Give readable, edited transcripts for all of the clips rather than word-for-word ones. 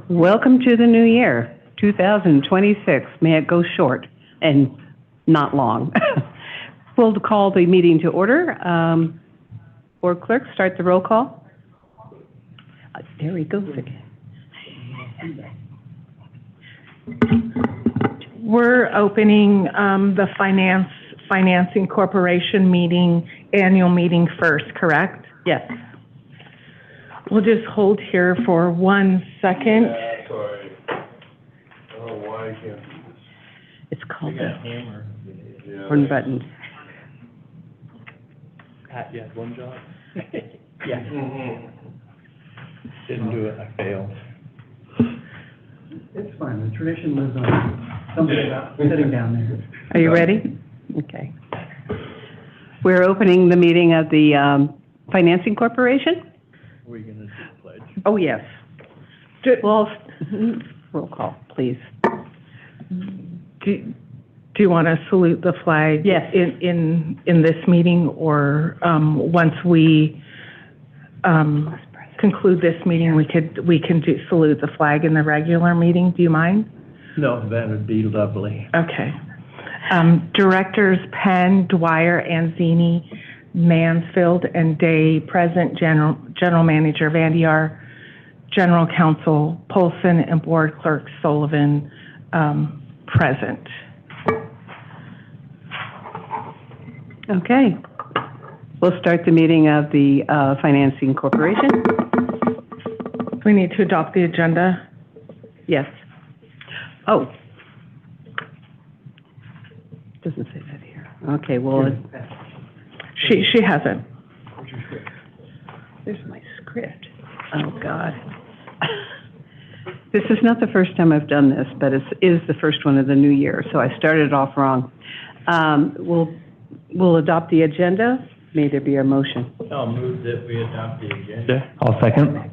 Welcome to the new year, 2026. May it go short and not long. We'll call the meeting to order. Board clerk, start the roll call. There he goes again. We're opening the Financing Corporation annual meeting first, correct? Yes. We'll just hold here for 1 second. Yeah, sorry. I don't know why I can't do this. It's called the hammer. Yeah. horn button. Pat, you had one job? Yeah. Didn't do it, I failed. It's fine, the tradition lives on. Somebody's sitting down there. Are you ready? Okay. We're opening the meeting of the Financing Corporation. Were you gonna do the pledge? Oh, yes. Well, roll call, please. Do you want to salute the flag? Yes. In this meeting, or once we conclude this meeting, we can salute the flag in the regular meeting? Do you mind? No, that would be lovely. Okay. Directors Penn, Dwyer, Anzini, Mansfield, and Day present. General Manager Vandiar, General Counsel Polson, and Board Clerk Sullivan present. Okay. We'll start the meeting of the Financing Corporation. We need to adopt the agenda. Yes. Oh. Doesn't say that here. Okay, well, She hasn't. there's my script. Oh, God. This is not the first time I've done this, but it is the first one of the new year, so I started off wrong. We'll adopt the agenda. May there be a motion. I'll move that we adopt the agenda. I'll second.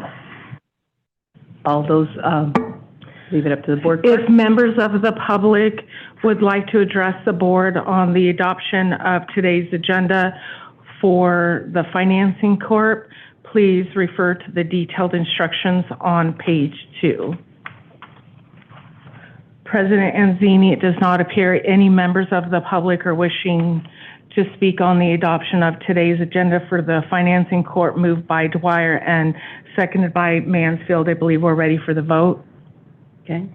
All those, leave it up to the board clerk. If members of the public would like to address the board on the adoption of today's agenda for the Financing Corp., please refer to the detailed instructions on page 2. President Anzini, it does not appear any members of the public are wishing to speak on the adoption of today's agenda for the Financing Corp., moved by Dwyer and seconded by Mansfield. I believe we're ready for the vote. Okay.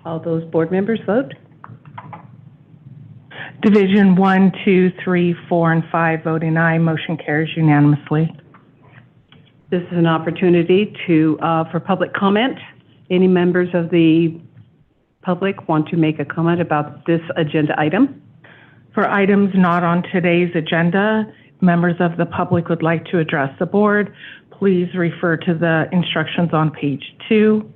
All those board members vote. Division 1, 2, 3, 4, and 5 voting aye. Motion carries unanimously. This is an opportunity for public comment. Any members of the public want to make a comment about this agenda item? For items not on today's agenda, members of the public would like to address the board, please refer to the instructions on page 2.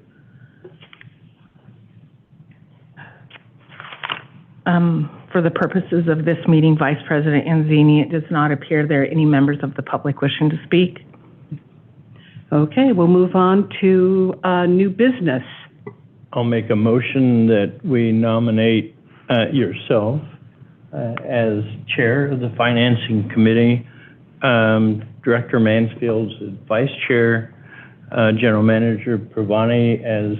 For the purposes of this meeting, Vice President Anzini, it does not appear there are any members of the public wishing to speak. Okay, we'll move on to new business. I'll make a motion that we nominate yourself as chair of the Financing Committee, Director Mansfield's as vice chair, General Manager Pravani as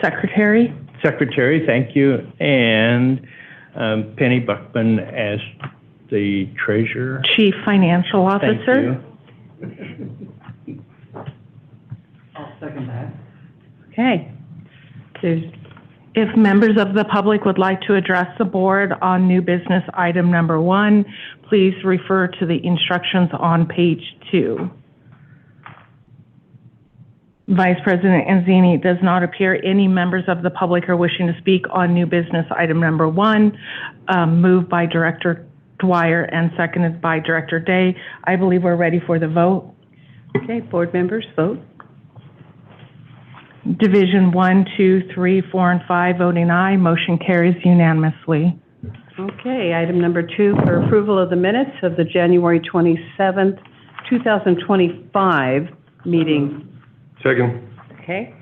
Secretary, thank you, and Penny Buckman as the treasurer. Chief Financial Officer. Thank you. I'll second that. Okay. If members of the public would like to address the board on new business item number 1, please refer to the instructions on page 2. Vice President Anzini, it does not appear any members of the public are wishing to speak on new business item number 1, moved by Director Dwyer and seconded by Director Day. I believe we're ready for the vote. Okay, board members, vote. Division 1, 2, 3, 4, and 5 voting aye. Motion carries unanimously. Okay, item number 2 for approval of the minutes of the January 27th, 2025 meeting. Second. Okay.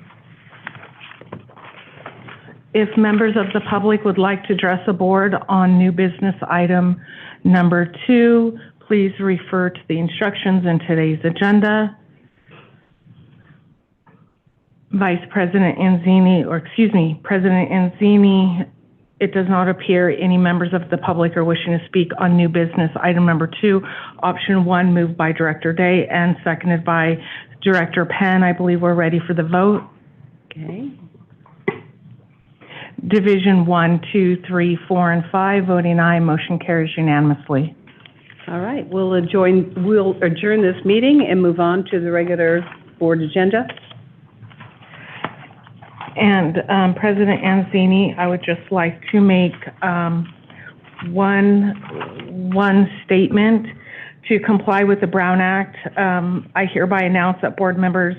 If members of the public would like to address the board on new business item number 2, please refer to the instructions in today's agenda. President Anzini, it does not appear any members of the public are wishing to speak on new business. Item number 2, option 1, moved by Director Day and seconded by Director Penn. I believe we're ready for the vote. Okay. Division 1, 2, 3, 4, and 5, voting aye, motion carries unanimously. All right, we'll adjourn this meeting and move on to the regular board agenda. And President Anzini, I would just like to make one statement. To comply with the Brown Act, I hereby announce that board members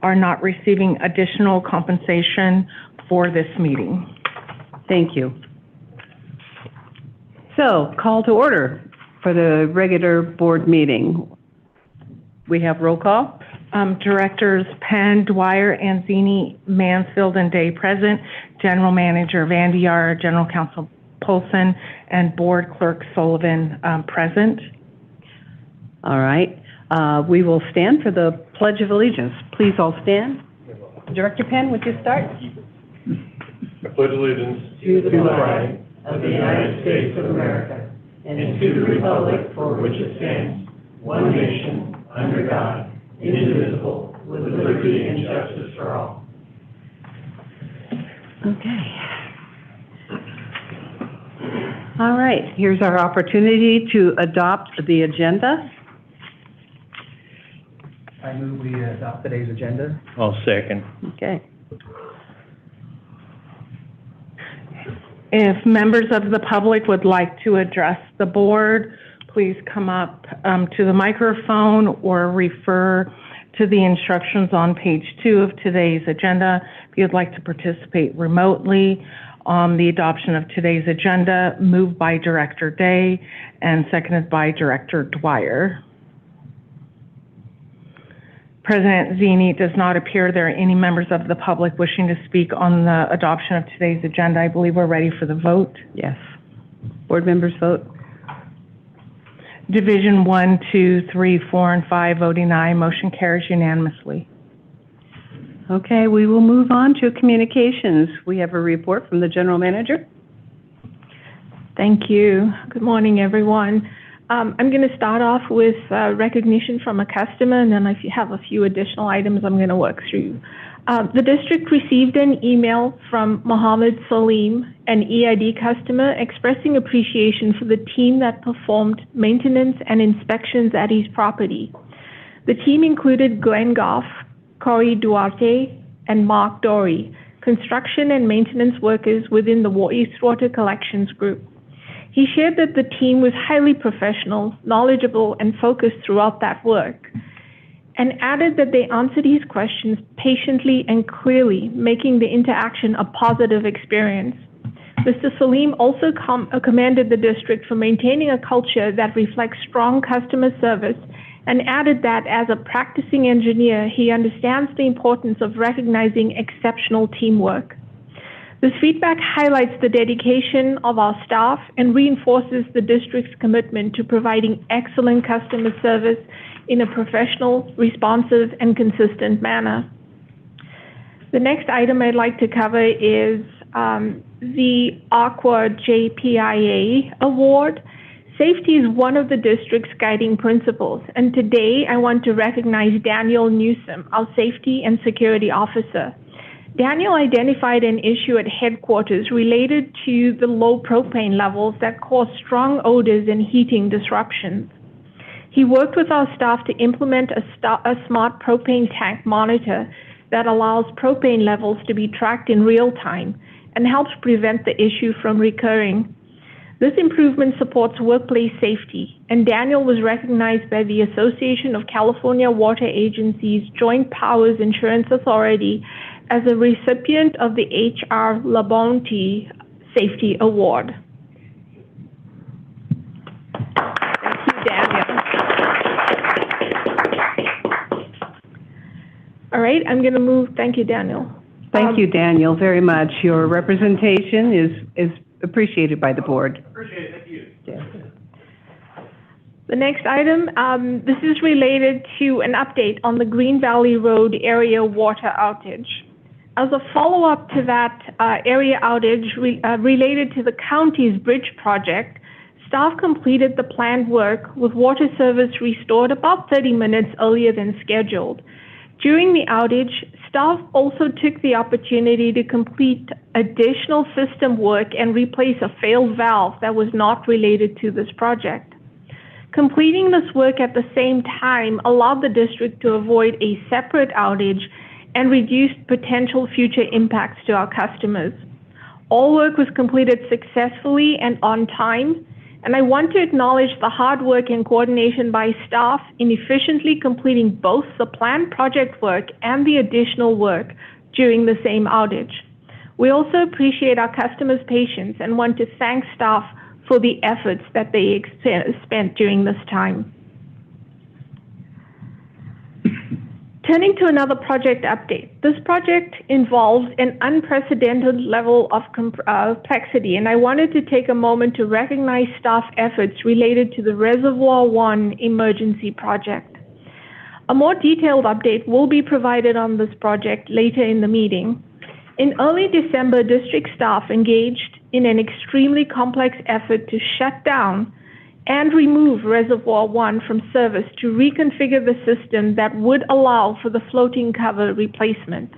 are not receiving additional compensation for this meeting. Thank you. So, call to order for the regular board meeting. We have roll call. Directors Penn, Dwyer, Anzini, Mansfield, and Day present. General Manager Vandiar, General Counsel Polson, and Board Clerk Sullivan present. All right. We will stand for the Pledge of Allegiance. Please all stand. Director Penn, would you start? I pledge allegiance To the flag of the United States of America and to the republic for which it stands, one nation, under God, indivisible, with liberty and justice for all. Okay. All right, here's our opportunity to adopt the agenda. I move we adopt today's agenda. I'll second. Okay. If members of the public would like to address the board, please come up to the microphone or refer to the instructions on page 2 of today's agenda. If you'd like to participate remotely on the adoption of today's agenda, moved by Director Day and seconded by Director Dwyer. President Zini, it does not appear there are any members of the public wishing to speak on the adoption of today's agenda. I believe we're ready for the vote. Yes. Board members vote. Division 1, 2, 3, 4, and 5, voting aye. Motion carries unanimously. Okay, we will move on to communications. We have a report from the General Manager. Thank you. Good morning, everyone. I'm going to start off with recognition from a customer, and then if you have a few additional items, I'm going to work through. The district received an email from Mohammed Salim, an EID customer, expressing appreciation for the team that performed maintenance and inspections at his property. The team included Glenn Goff, Corey Duarte, and Mark Dory, construction and maintenance workers within the wastewater collections group. He shared that the team was highly professional, knowledgeable, and focused throughout that work, and added that they answered his questions patiently and clearly, making the interaction a positive experience. Mr. Salim also commended the district for maintaining a culture that reflects strong customer service, and added that as a practicing engineer, he understands the importance of recognizing exceptional teamwork. This feedback highlights the dedication of our staff and reinforces the district's commitment to providing excellent customer service in a professional, responsive, and consistent manner. The next item I'd like to cover is the Aqua JPIA Award. Safety is one of the district's guiding principles, and today I want to recognize Daniel Newsom, our Safety and Security Officer. Daniel identified an issue at headquarters related to the low propane levels that cause strong odors and heating disruptions. He worked with our staff to implement a smart propane tank monitor that allows propane levels to be tracked in real time and helps prevent the issue from recurring. This improvement supports workplace safety, and Daniel was recognized by the Association of California Water Agencies Joint Powers Insurance Authority as a recipient of the H.R. Labonte Safety Award. Thank you, Daniel. All right, I'm going to move. Thank you, Daniel. Thank you, Daniel, very much. Your representation is appreciated by the board. Appreciate it, thank you. Yeah. The next item, this is related to an update on the Green Valley Road area water outage. As a follow-up to that area outage related to the county's bridge project, staff completed the planned work with water service restored about 30 minutes earlier than scheduled. During the outage, staff also took the opportunity to complete additional system work and replace a failed valve that was not related to this project. Completing this work at the same time allowed the district to avoid a separate outage and reduced potential future impacts to our customers. All work was completed successfully and on time, and I want to acknowledge the hard work and coordination by staff in efficiently completing both the planned project work and the additional work during the same outage. We also appreciate our customers' patience and want to thank staff for the efforts that they spent during this time. Turning to another project update. This project involves an unprecedented level of complexity, and I wanted to take a moment to recognize staff efforts related to the Reservoir 1 emergency project. A more detailed update will be provided on this project later in the meeting. In early December, district staff engaged in an extremely complex effort to shut down and remove Reservoir 1 from service to reconfigure the system that would allow for the floating cover replacement.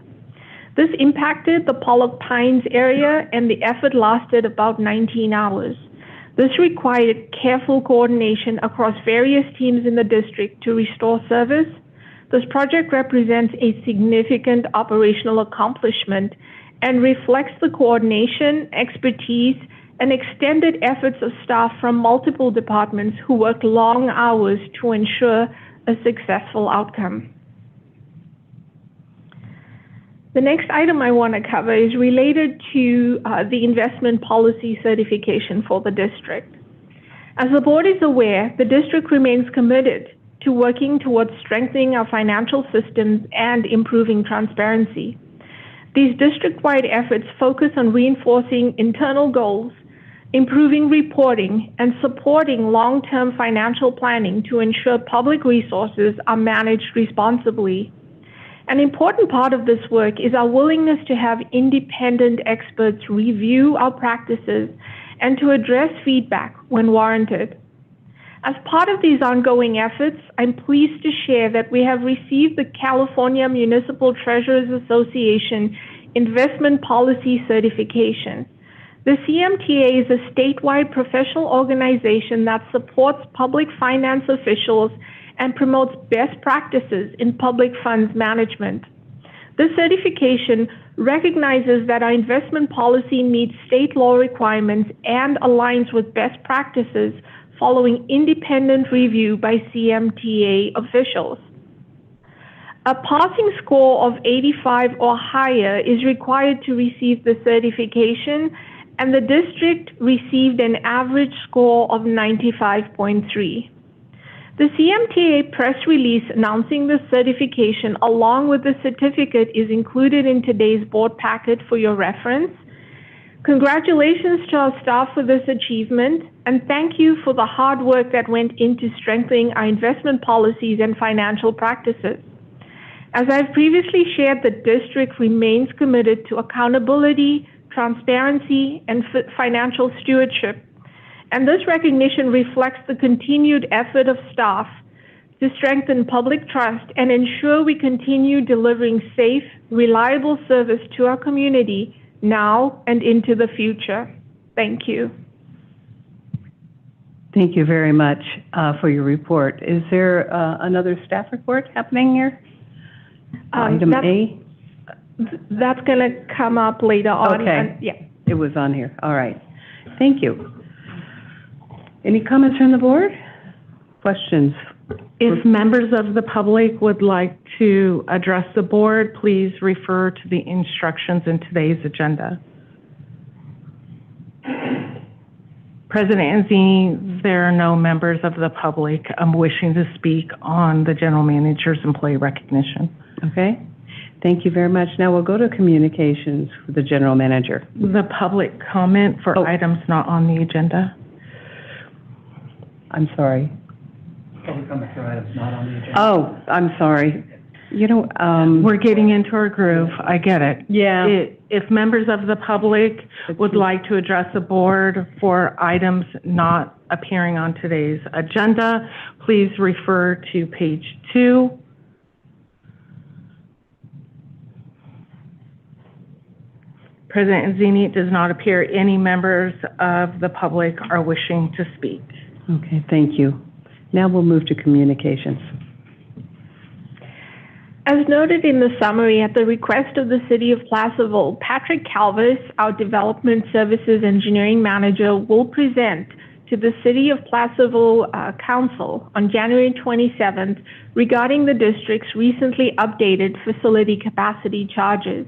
This impacted the Pollock Pines area, and the effort lasted about 19 hours. This required careful coordination across various teams in the district to restore service. This project represents a significant operational accomplishment and reflects the coordination, expertise, and extended efforts of staff from multiple departments who worked long hours to ensure a successful outcome. The next item I want to cover is related to the investment policy certification for the district. As the board is aware, the district remains committed to working towards strengthening our financial systems and improving transparency. These district-wide efforts focus on reinforcing internal goals, improving reporting, and supporting long-term financial planning to ensure public resources are managed responsibly. An important part of this work is our willingness to have independent experts review our practices and to address feedback when warranted. As part of these ongoing efforts, I'm pleased to share that we have received the California Municipal Treasurers Association Investment Policy Certification. The CMTA is a statewide professional organization that supports public finance officials and promotes best practices in public funds management. This certification recognizes that our investment policy meets state law requirements and aligns with best practices following independent review by CMTA officials. A passing score of 85 or higher is required to receive the certification, and the district received an average score of 95.3. The CMTA press release announcing the certification along with the certificate is included in today's board packet for your reference. Congratulations to our staff for this achievement, and thank you for the hard work that went into strengthening our investment policies and financial practices. As I've previously shared, the district remains committed to accountability, transparency, and financial stewardship. And this recognition reflects the continued effort of staff to strengthen public trust and ensure we continue delivering safe, reliable service to our community now and into the future. Thank you. Thank you very much for your report. Is there another staff report happening here? Item A? That's going to come up later on. Okay. Yeah. It was on here. All right. Thank you. Any comments from the board? Questions? If members of the public would like to address the board, please refer to the instructions in today's agenda. President Anzini, there are no members of the public wishing to speak on the general manager's employee recognition. Okay. Thank you very much. Now we'll go to communications for the general manager. The public comment for items not on the agenda. I'm sorry. Public comment for items not on the agenda. Oh, I'm sorry. We're getting into our groove. I get it. yeah, If members of the public would like to address the board for items not appearing on today's agenda, please refer to page 2. President Zini, it does not appear any members of the public are wishing to speak. okay, thank you. Now we'll move to communications. As noted in the summary, at the request of the City of Placerville, Patrick Calvis, our Development Services Engineering Manager, will present to the City of Placerville Council on January 27th regarding the district's recently updated facility capacity charges.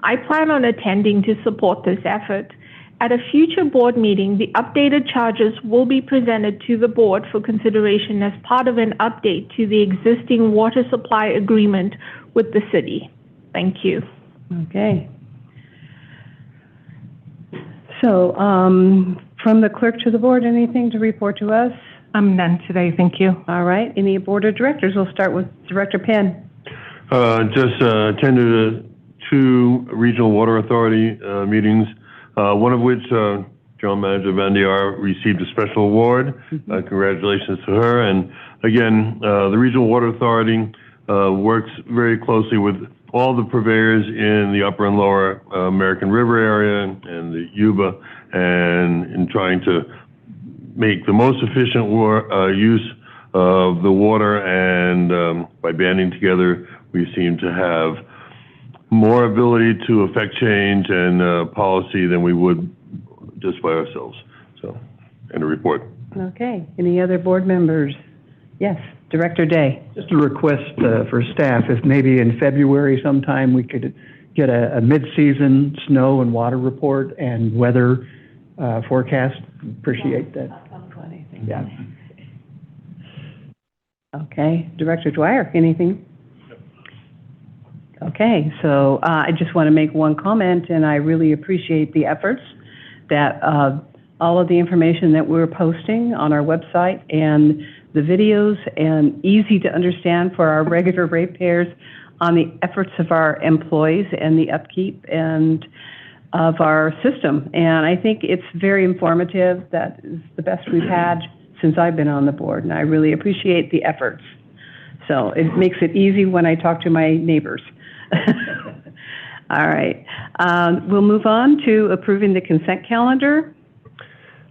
I plan on attending to support this effort. At a future board meeting, the updated charges will be presented to the board for consideration as part of an update to the existing water supply agreement with the city. Thank you. Okay. So, from the clerk to the board, anything to report to us? None today, thank you. All right, any board of directors? We'll start with Director Penn. Just attended 2 regional water authority meetings, one of which General Manager Van Diar received a special award. Congratulations to her. And again, the Regional Water Authority works very closely with all the purveyors in the upper and lower American River area and the Yuba, and in trying to make the most efficient use of the water. And by banding together, we seem to have more ability to affect change and policy than we would just by ourselves. So, and a report. Okay, any other board members? Yes, Director Day. Just a request for staff, if maybe in February sometime we could get a mid-season snow and water report and weather forecast. Appreciate that. Yeah. Okay, Director Dwyer, anything? Okay, so I just want to make one comment, and I really appreciate the efforts that all of the information that we're posting on our website and the videos, and easy to understand for our regular ratepayers on the efforts of our employees and the upkeep and of our system. And I think it's very informative. That is the best we've had since I've been on the board, and I really appreciate the efforts. So it makes it easy when I talk to my neighbors. All right. We'll move on to approving the consent calendar.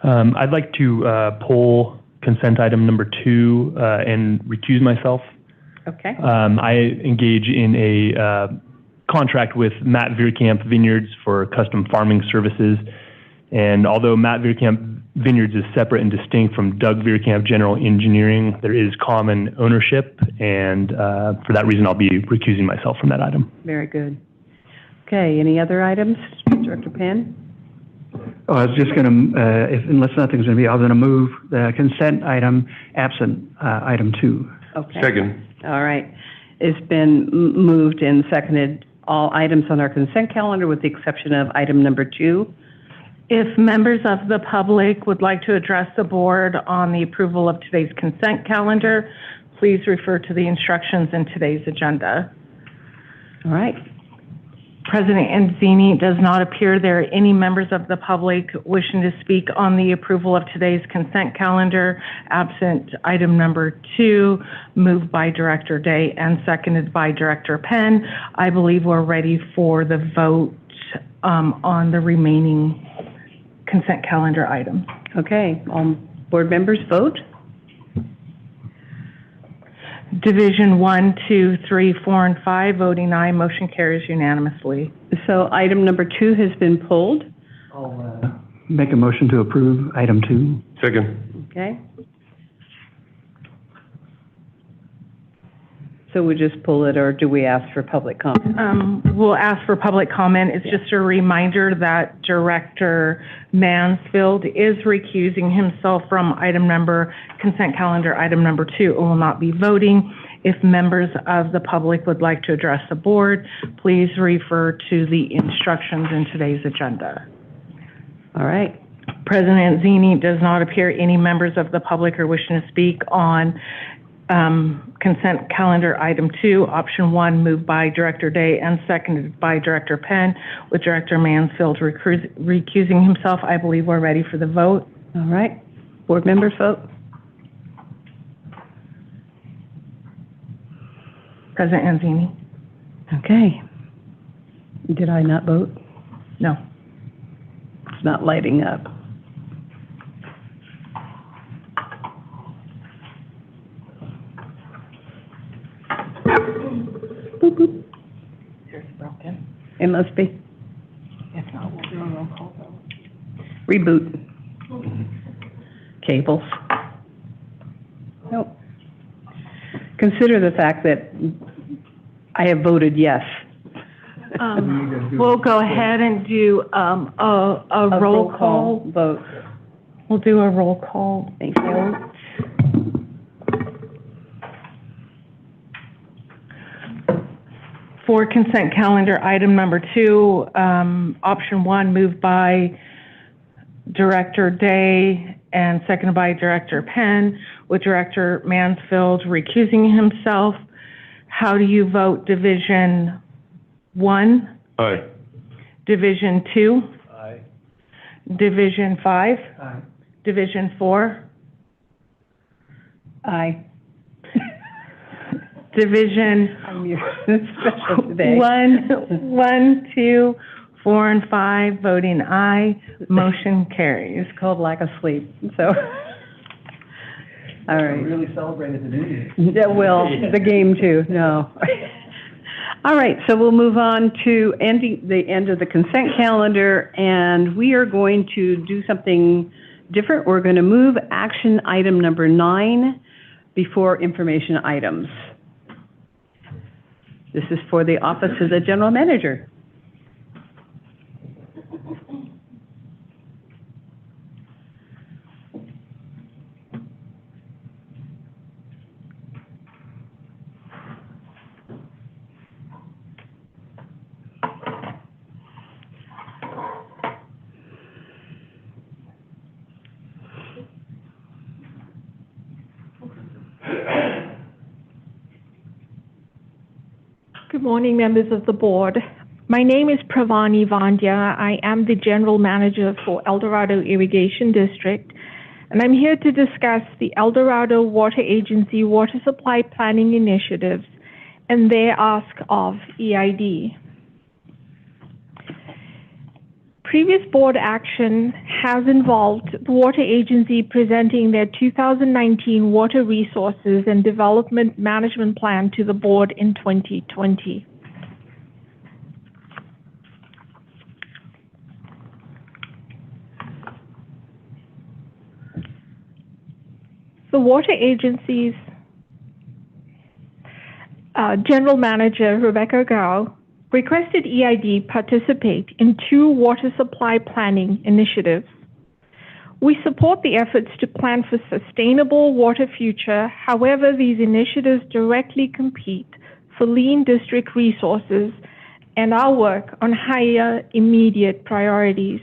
I'd like to pull consent item number 2 and recuse myself. Okay. I engage in a contract with Matt Veerkamp Vineyards for custom farming services. And although Matt Veerkamp Vineyards is separate and distinct from Doug Veerkamp General Engineering, there is common ownership, and for that reason I'll be recusing myself from that item. Very good. Okay, any other items? Director Penn? Oh, I was just going to, unless nothing's going to be, I was going to move the consent item absent item 2. Okay. Second. All right. It's been moved and seconded, all items on our consent calendar with the exception of item number 2. If members of the public would like to address the board on the approval of today's consent calendar, please refer to the instructions in today's agenda. All right. President Enzini, it does not appear there are any members of the public wishing to speak on the approval of today's consent calendar, absent item number 2, moved by Director Day and seconded by Director Penn. I believe we're ready for the vote on the remaining consent calendar items. Okay, board members vote. Division 1, 2, 3, 4, and 5, voting aye, motion carries unanimously. So item number 2 has been pulled. I'll make a motion to approve item 2. Second. Okay. So we just pull it, or do we ask for public comment? We'll ask for public comment. It's just a reminder that Director Mansfield is recusing himself from consent calendar item number 2 and will not be voting. If members of the public would like to address the board, please refer to the instructions in today's agenda. All right. President Zini, does not appear any members of the public are wishing to speak on consent calendar item 2, option 1, moved by Director Day and seconded by Director Penn, with Director Mansfield recusing himself. I believe we're ready for the vote. All right. Board members vote. President Anzini? Okay. Did I not vote? No. It's not lighting up. Boop, boop. Yours broken. It must be. If not, we'll do a roll call vote. Reboot. Cables. Nope. Consider the fact that I have voted yes. We'll go ahead and do a roll call. Vote. We'll do a roll call. Thank you. For consent calendar item number 2, option 1, moved by Director Day and seconded by Director Penn, with Director Mansfield recusing himself. How do you vote? Division 1? Aye. Division 2? Aye. Division 5? Aye. Division 4? Aye. Division I'm your special today. 1, 2, 4, and 5, voting aye. Motion carries. It's called lack of sleep, so. All right. Really celebrated the New Year. Yeah, well, the game too, no. All right, so we'll move on to the end of the consent calendar, and we are going to do something different. We're going to move action item number 9 before information items. This is for the Office of the General Manager. Good morning, members of the board. My name is Pravani Vandya. I am the General Manager for El Dorado Irrigation District, and I'm here to discuss the El Dorado Water Agency Water Supply Planning Initiatives and their ask of EID. Previous board action has involved the Water Agency presenting their 2019 Water Resources and Development Management Plan to the board in 2020. The Water Agency's General Manager, Rebecca Gao, requested EID participate in 2 water supply planning initiatives. We support the efforts to plan for sustainable water future. However, these initiatives directly compete for lean district resources and our work on higher immediate priorities.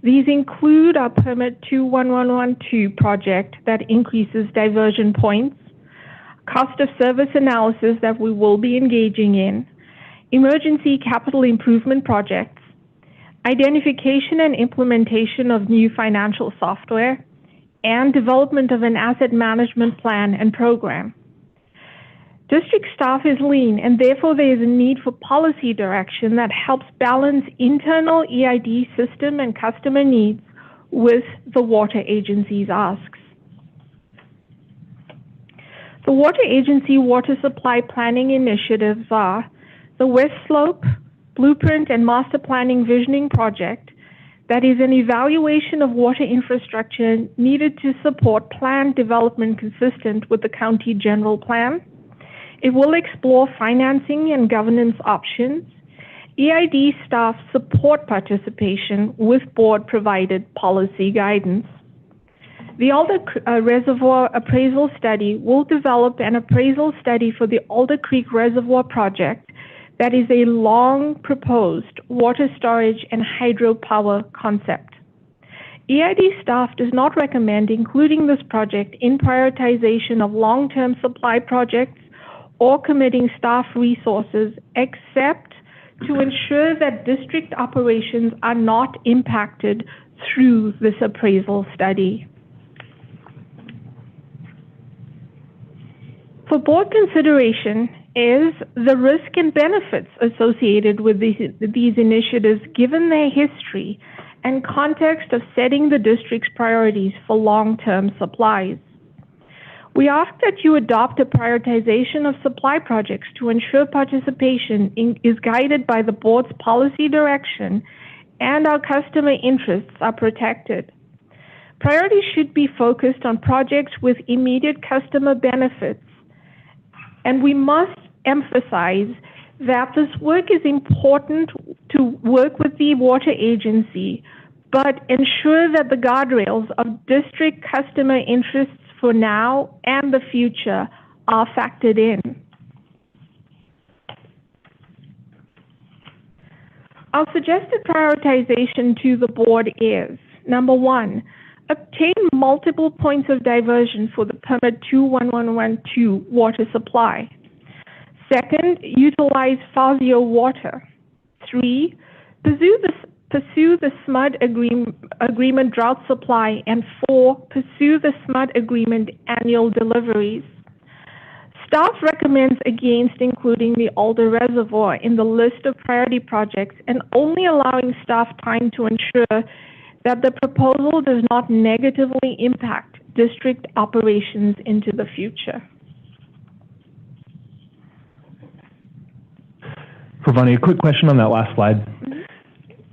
These include our Permit 21112 project that increases diversion points, cost of service analysis that we will be engaging in, emergency capital improvement projects, identification and implementation of new financial software, and development of an asset management plan and program. District staff is lean, and therefore there is a need for policy direction that helps balance internal EID system and customer needs with the water agency's asks. The Water Agency Water Supply Planning Initiatives are the West Slope Blueprint and Master Planning Visioning Project, that is an evaluation of water infrastructure needed to support planned development consistent with the county general plan. It will explore financing and governance options. EID staff support participation with board-provided policy guidance. The Alder Reservoir Appraisal Study will develop an appraisal study for the Alder Creek Reservoir project that is a long-proposed water storage and hydropower concept. EID staff does not recommend including this project in prioritization of long-term supply projects or committing staff resources, except to ensure that district operations are not impacted through this appraisal study. For board consideration is the risk and benefits associated with these initiatives given their history and context of setting the district's priorities for long-term supplies. We ask that you adopt a prioritization of supply projects to ensure participation is guided by the board's policy direction and our customer interests are protected. Priorities should be focused on projects with immediate customer benefits, and we must emphasize that this work is important to work with the water agency, but ensure that the guardrails of district customer interests for now and the future are factored in. Our suggested prioritization to the board is, number one, obtain multiple points of diversion for the permit 21112 water supply. Second, utilize Fazio water. 3, pursue the SMUD agreement drought supply. And 4, pursue the SMUD agreement annual deliveries. Staff recommends against including the Alder Reservoir in the list of priority projects and only allowing staff time to ensure that the proposal does not negatively impact district operations into the future. Pravani, a quick question on that last slide.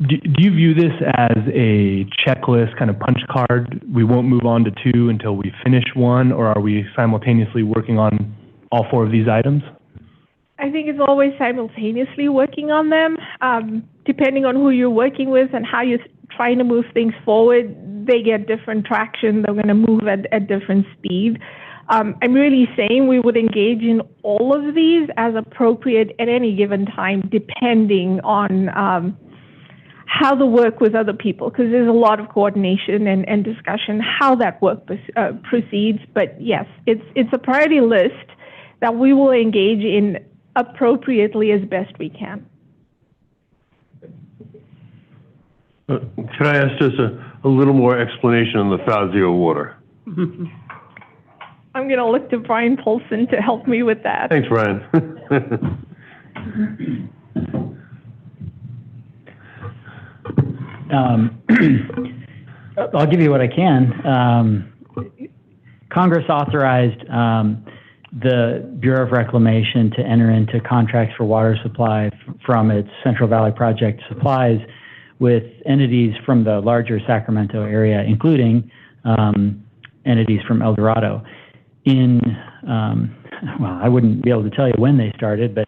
Do you view this as a checklist kind of punch card? We won't move on to 2 until we finish 1, or are we simultaneously working on all 4 of these items? I think it's always simultaneously working on them. Depending on who you're working with and how you're trying to move things forward, they get different traction. They're going to move at different speed. I'm really saying we would engage in all of these as appropriate at any given time, depending on how the work with other people, because there's a lot of coordination and discussion how that work proceeds. But yes, it's a priority list that we will engage in appropriately as best we can. Could I ask just a little more explanation on the Fazio water? I'm going to look to Brian Polson to help me with that. Thanks, Brian. I'll give you what I can. Congress authorized the Bureau of Reclamation to enter into contracts for water supply from its Central Valley Project supplies with entities from the larger Sacramento area, including entities from El Dorado. Well, I wouldn't be able to tell you when they started, but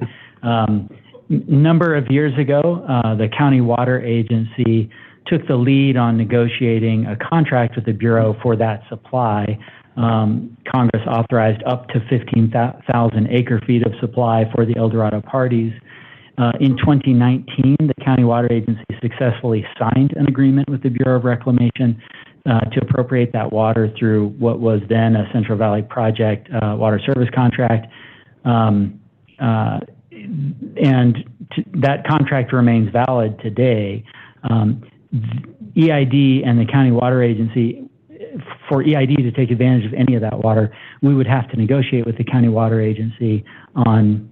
number of years ago, the County Water Agency took the lead on negotiating a contract with the Bureau for that supply. Congress authorized up to 15,000 acre-feet of supply for the El Dorado parties. In 2019, the County Water Agency successfully signed an agreement with the Bureau of Reclamation to appropriate that water through what was then a Central Valley Project water service contract. That contract remains valid today. EID and the County Water Agency, for EID to take advantage of any of that water, we would have to negotiate with the County Water Agency on,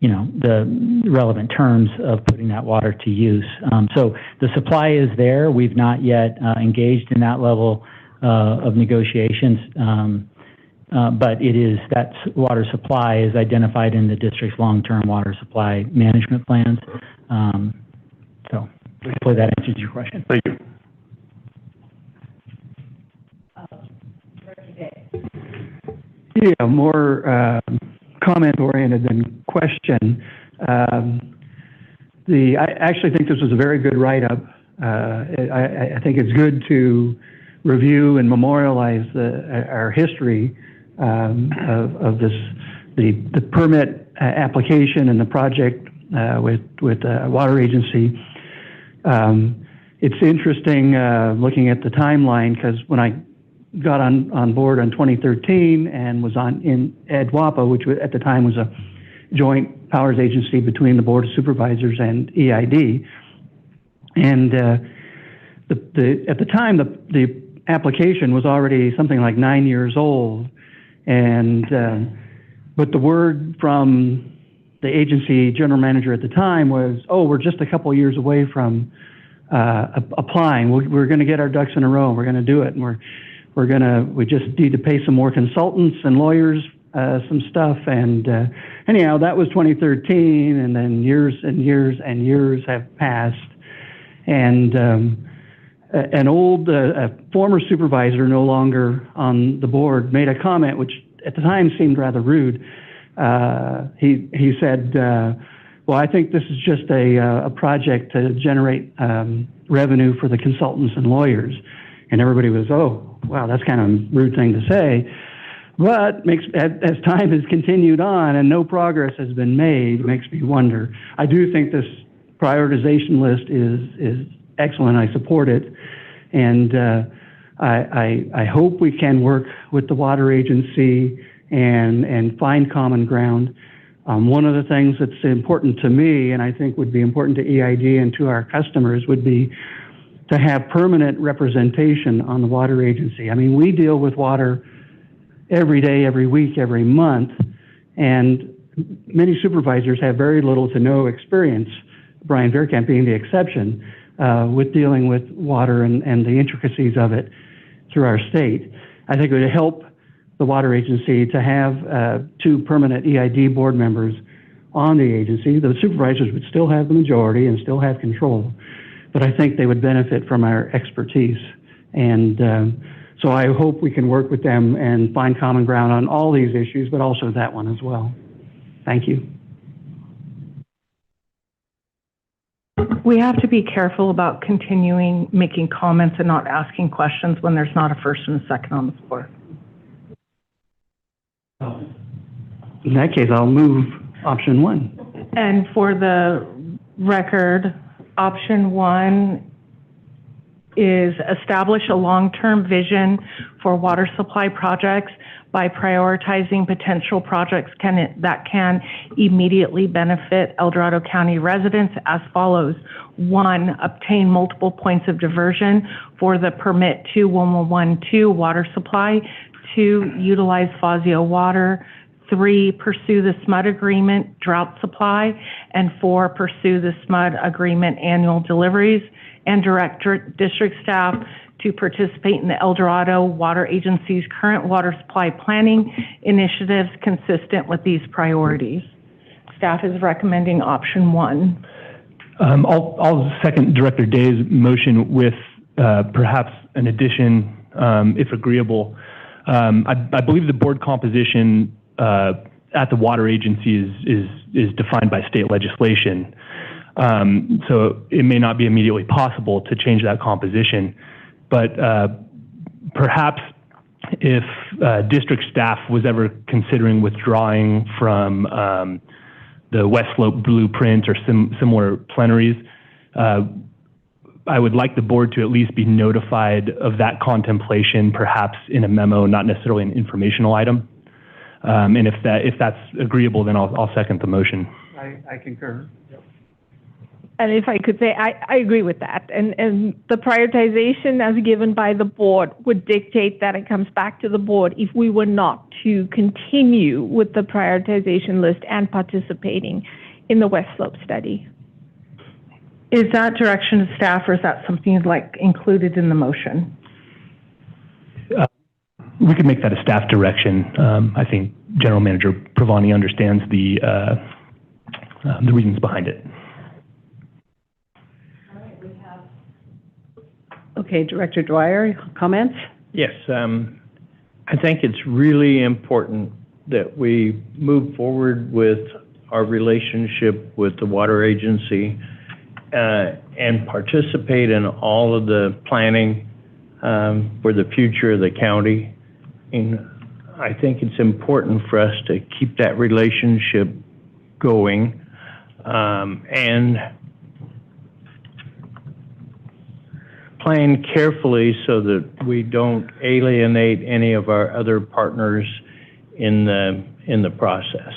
the relevant terms of putting that water to use. So the supply is there. We've not yet engaged in that level of negotiations, but that water supply is identified in the district's long-term water supply management plans. So hopefully that answers your question. Thank you. Yeah, more comment-oriented than question. I actually think this was a very good write-up. I think it's good to review and memorialize our history of this, the permit application and the project with the water agency. it's interesting looking at the timeline, because when I got on board in 2013 and was in EDWAPA, which at the time was a joint powers agency between the Board of Supervisors and EID, and at the time the application was already something like 9 years old, and but the word from the agency general manager at the time was, oh, we're just a couple years away from applying. We're going to get our ducks in a row. We're going to do it, and we just need to pay some more consultants and lawyers some stuff. And anyhow, that was 2013, and then years and years and years have passed. And an old former supervisor, no longer on the board, made a comment which at the time seemed rather rude. He said, well, I think this is just a project to generate revenue for the consultants and lawyers. And everybody was, oh, wow, that's kind of a rude thing to say. But as time has continued on and no progress has been made, it makes me wonder. I do think this prioritization list is excellent. I support it. And I hope we can work with the water agency and find common ground. One of the things that's important to me, and I think would be important to EID and to our customers, would be to have permanent representation on the water agency. I mean, we deal with water every day, every week, every month, and many supervisors have very little to no experience, Brian Veerkamp being the exception, with dealing with water and the intricacies of it through our state. I think it would help the water agency to have 2 permanent EID board members on the agency. The supervisors would still have the majority and still have control, but I think they would benefit from our expertise. And so I hope we can work with them and find common ground on all these issues, but also that one as well. Thank you. We have to be careful about continuing making comments and not asking questions when there's not a first and a second on the floor. In that case, I'll move option 1. And for the record, option 1 is establish a long-term vision for water supply projects by prioritizing potential projects that can immediately benefit El Dorado County residents as follows. 1, obtain multiple points of diversion for the permit 21112 water supply. 2, utilize Fazio water. 3, pursue the SMUD agreement drought supply. And 4, pursue the SMUD agreement annual deliveries, and direct district staff to participate in the El Dorado Water Agency's current water supply planning initiatives consistent with these priorities. Staff is recommending option 1. I'll second Director Day's motion with perhaps an addition, if agreeable. I believe the board composition at the water agency is defined by state legislation. So it may not be immediately possible to change that composition, but perhaps if district staff was ever considering withdrawing from the West Slope blueprint or similar plenaries, I would like the board to at least be notified of that contemplation, perhaps in a memo, not necessarily an informational item. And if that's agreeable, then I'll second the motion. I concur. And if I could say, I agree with that. And the prioritization as given by the board would dictate that it comes back to the board if we were not to continue with the prioritization list and participating in the West Slope study. Is that direction of staff, or is that something you'd like included in the motion? We could make that a staff direction. I think General Manager Pravani understands the reasons behind it. Okay, Director Dwyer, comments? Yes, I think it's really important that we move forward with our relationship with the water agency and participate in all of the planning for the future of the county. And I think it's important for us to keep that relationship going. And plan carefully so that we don't alienate any of our other partners in the process.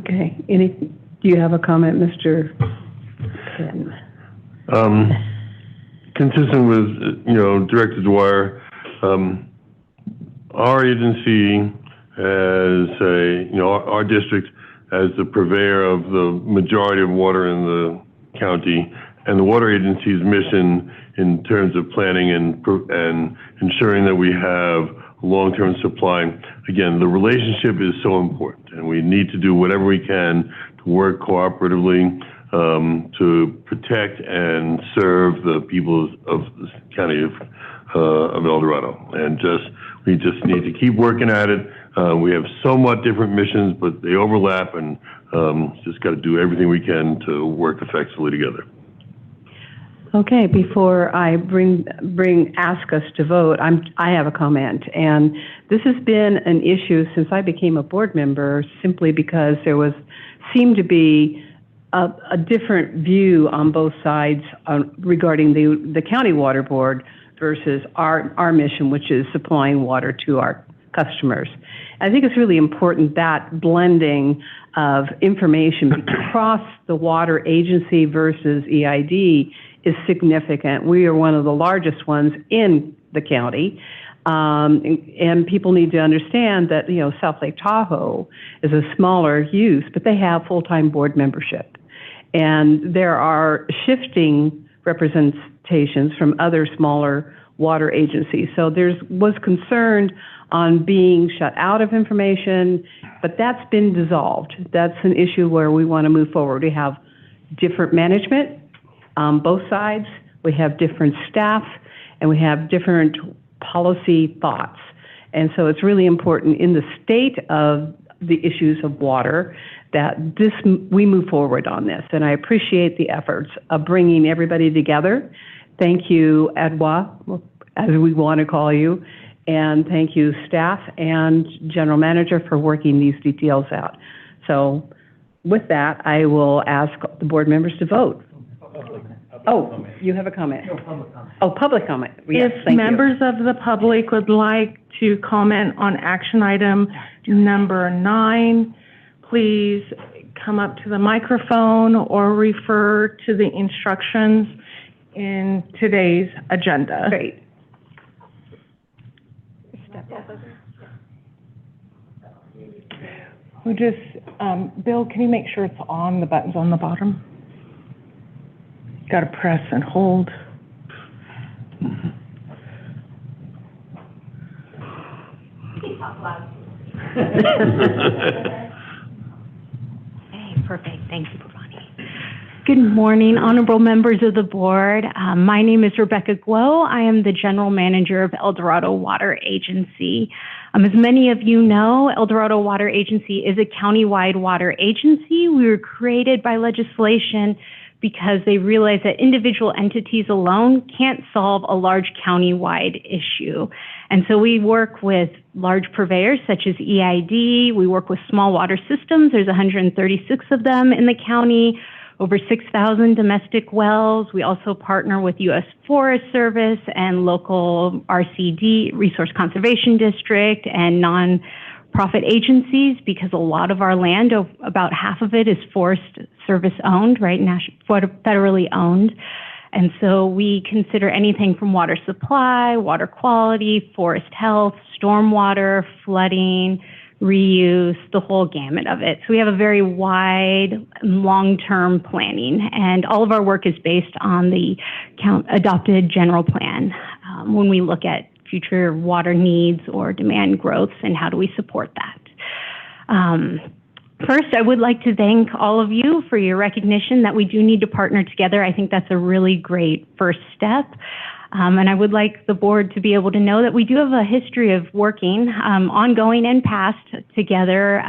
Okay. Do you have a comment, Mr. Ken? Consistent with, Director Dwyer, our agency our district as the purveyor of the majority of water in the county, and the water agency's mission in terms of planning and ensuring that we have long-term supply. Again, the relationship is so important, and we need to do whatever we can to work cooperatively to protect and serve the people of the county of El Dorado. And we just need to keep working at it. We have somewhat different missions, but they overlap, and just got to do everything we can to work effectively together. Okay, before I ask us to vote, I have a comment, and this has been an issue since I became a board member, simply because there seemed to be a different view on both sides regarding the county water board versus our mission, which is supplying water to our customers. I think it's really important that blending of information across the water agency versus EID is significant. We are one of the largest ones in the county, and people need to understand that South Lake Tahoe is a smaller use, but they have full-time board membership, and there are shifting representations from other smaller water agencies. So was concerned on being shut out of information, but that's been dissolved. That's an issue where we want to move forward. We have different management on both sides. We have different staff, and we have different policy thoughts. And so it's really important in the state of the issues of water that we move forward on this. And I appreciate the efforts of bringing everybody together. Thank you, Edwa, as we want to call you. And thank you, staff and general manager, for working these details out. So with that, I will ask the board members to vote. Oh, you have a comment? No, public comment. Oh, public comment. Yes, if members of the public would like to comment on action item number 9, please come up to the microphone or refer to the instructions in today's agenda. Great. We just, Bill, can you make sure it's on, the buttons on the bottom? Got to press and hold. Hey, perfect. Thank you, Bonnie. Good morning, honorable members of the board. My name is Rebecca Guo. I am the general manager of El Dorado Water Agency. As many of you know, El Dorado Water Agency is a countywide water agency. We were created by legislation because they realized that individual entities alone can't solve a large countywide issue. And so we work with large purveyors such as EID. We work with small water systems. There's 136 of them in the county, over 6,000 domestic wells. We also partner with U.S. Forest Service and local RCD, Resource Conservation District, and non-profit agencies, because a lot of our land, about half of it, is Forest Service owned, right, federally owned. And so we consider anything from water supply, water quality, forest health, stormwater, flooding, reuse, the whole gamut of it. So we have a very wide, long-term planning, and all of our work is based on the adopted general plan when we look at future water needs or demand growths and how do we support that. First, I would like to thank all of you for your recognition that we do need to partner together. I think that's a really great first step. And I would like the board to be able to know that we do have a history of working ongoing and past together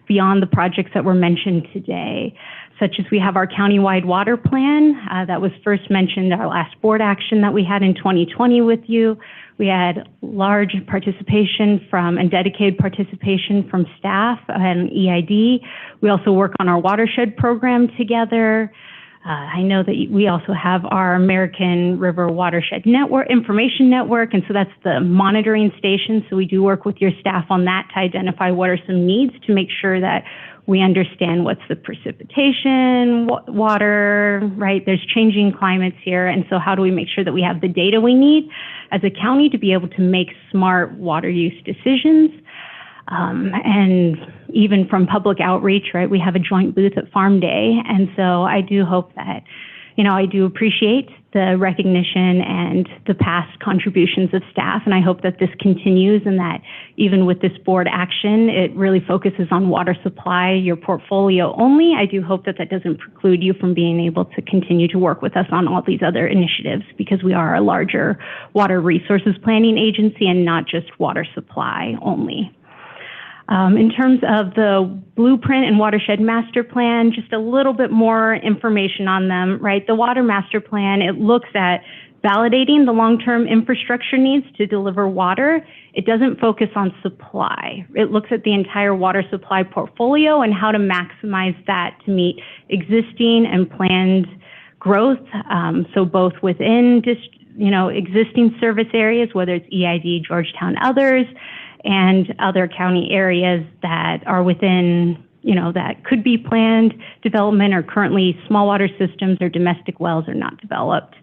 beyond the projects that were mentioned today, such as we have our countywide water plan that was first mentioned, our last board action that we had in 2020 with you. We had large participation and dedicated participation from staff and EID. We also work on our watershed program together. I know that we also have our American River Watershed Network, Information Network, and so that's the monitoring station. So we do work with your staff on that to identify what are some needs to make sure that we understand what's the precipitation, water, right? There's changing climates here, and so how do we make sure that we have the data we need as a county to be able to make smart water use decisions? And even from public outreach, right, we have a joint booth at Farm Day. And so I do hope that, I do appreciate the recognition and the past contributions of staff. And I hope that this continues and that even with this board action, it really focuses on water supply, your portfolio only. I do hope that that doesn't preclude you from being able to continue to work with us on all these other initiatives because we are a larger water resources planning agency and not just water supply only. In terms of the blueprint and watershed master plan, just a little bit more information on them, right? The water master plan, it looks at validating the long-term infrastructure needs to deliver water. It doesn't focus on supply. It looks at the entire water supply portfolio and how to maximize that to meet existing and planned growth. So both within existing service areas, whether it's EID, Georgetown, others, and other county areas that are within, that could be planned development or currently small water systems or domestic wells are not developed.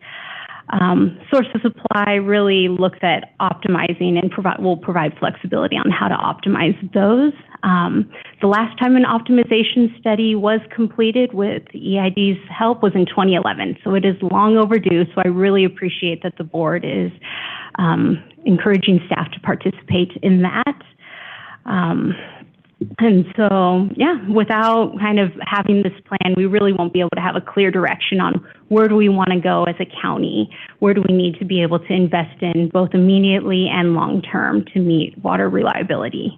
Source of supply really looks at optimizing and will provide flexibility on how to optimize those. The last time an optimization study was completed with EID's help was in 2011, so it is long overdue. So I really appreciate that the board is encouraging staff to participate in that. And so, without kind of having this plan, we really won't be able to have a clear direction on where do we want to go as a county, where do we need to be able to invest in both immediately and long-term to meet water reliability.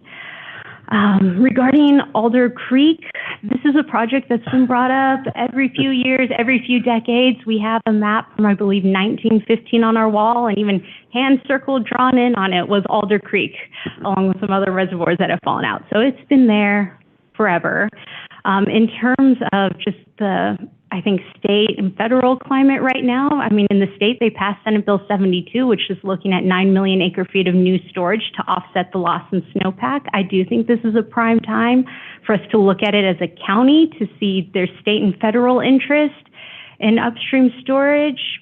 Regarding Alder Creek, this is a project that's been brought up every few years, every few decades. We have a map from, I believe, 1915 on our wall, and even hand circled drawn in on it was Alder Creek, along with some other reservoirs that have fallen out. So it's been there forever. In terms of just the, I think, state and federal climate right now, in the state, they passed Senate Bill 72, which is looking at 9 million acre-feet of new storage to offset the loss in snowpack. I do think this is a prime time for us to look at it as a county to see their state and federal interest in upstream storage.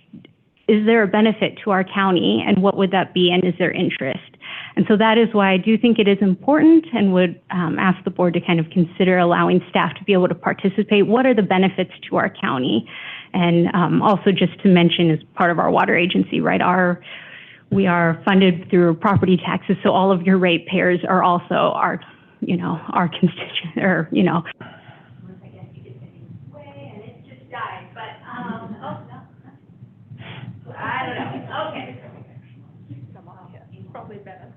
Is there a benefit to our county, and what would that be, and is there interest? And so that is why I do think it is important and would ask the board to kind of consider allowing staff to be able to participate. What are the benefits to our county? And also just to mention, as part of our water agency, right, we are funded through property taxes, so all of your ratepayers are also our constituent, or, I guess you could say way, and it just died, but, I don't know, okay. Probably better.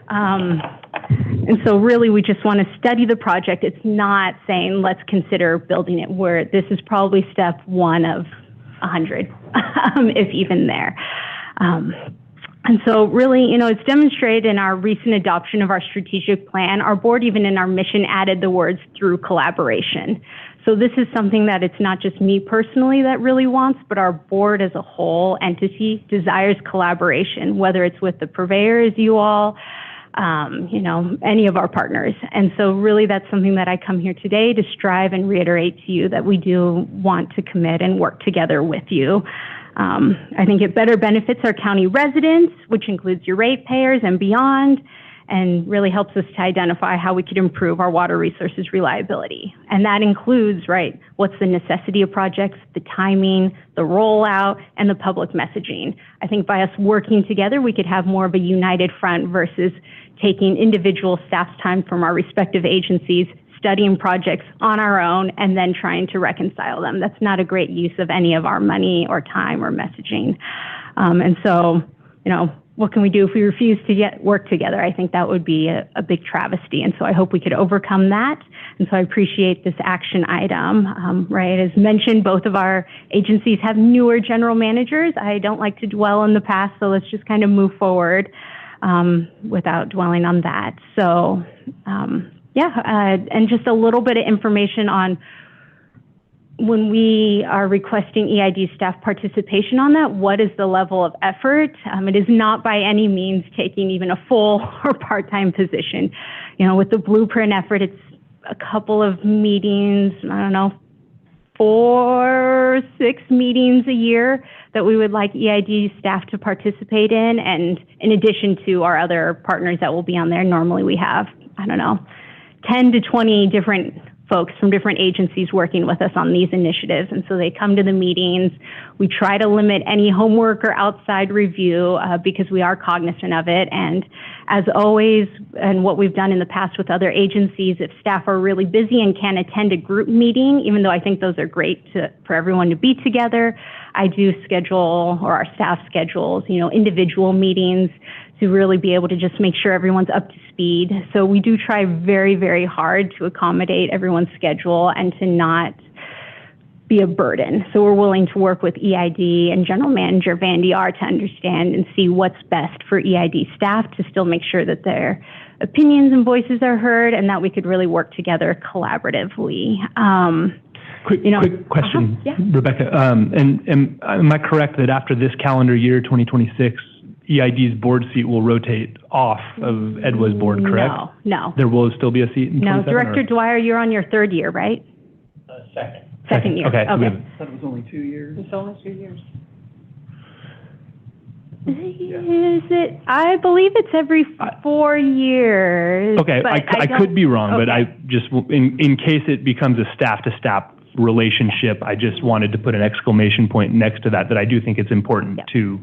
And so really we just want to study the project. It's not saying let's consider building it, where this is probably step one of 100, if even there. And so really, it's demonstrated in our recent adoption of our strategic plan. Our board, even in our mission, added the words "through collaboration." So this is something that it's not just me personally that really wants, but our board as a whole entity desires collaboration, whether it's with the purveyors, you all, any of our partners. And so really that's something that I come here today to strive and reiterate to you that we do want to commit and work together with you. I think it better benefits our county residents, which includes your ratepayers and beyond, and really helps us to identify how we could improve our water resources reliability. And that includes, right, what's the necessity of projects, the timing, the rollout, and the public messaging. I think by us working together, we could have more of a united front versus taking individual staff's time from our respective agencies, studying projects on our own, and then trying to reconcile them. That's not a great use of any of our money or time or messaging. And so, what can we do if we refuse to work together? I think that would be a big travesty. And so I hope we could overcome that. And so I appreciate this action item. Right, as mentioned, both of our agencies have newer general managers. I don't like to dwell on the past, so let's just kind of move forward without dwelling on that. So And just a little bit of information on when we are requesting EID staff participation on that, what is the level of effort? It is not by any means taking even a full or part-time position. You know, with the blueprint effort, it's a couple of meetings, 4, 6 meetings a year that we would like EID staff to participate in. And in addition to our other partners that will be on there, normally we have, 10 to 20 different folks from different agencies working with us on these initiatives. And so they come to the meetings. We try to limit any homework or outside review because we are cognizant of it. And as always, and what we've done in the past with other agencies, if staff are really busy and can't attend a group meeting, even though I think those are great for everyone to be together, I do schedule, or our staff schedules, individual meetings to really be able to just make sure everyone's up to speed. So we do try very, very hard to accommodate everyone's schedule and to not be a burden. So we're willing to work with EID and General Manager Vandy R to understand and see what's best for EID staff to still make sure that their opinions and voices are heard and that we could really work together collaboratively. Quick question, Rebecca. And am I correct that after this calendar year, 2026, EID's board seat will rotate off of EDWA's board, correct? No. There will still be a seat in 27? No, Director Dwyer, you're on your 3rd year, right? Second year. Okay. I thought it was only 2 years. It's only 2 years. Is it? I believe it's every 4 years. Okay, I could be wrong, but I just, in case it becomes a staff-to-staff relationship, I just wanted to put an exclamation point next to that I do think it's important to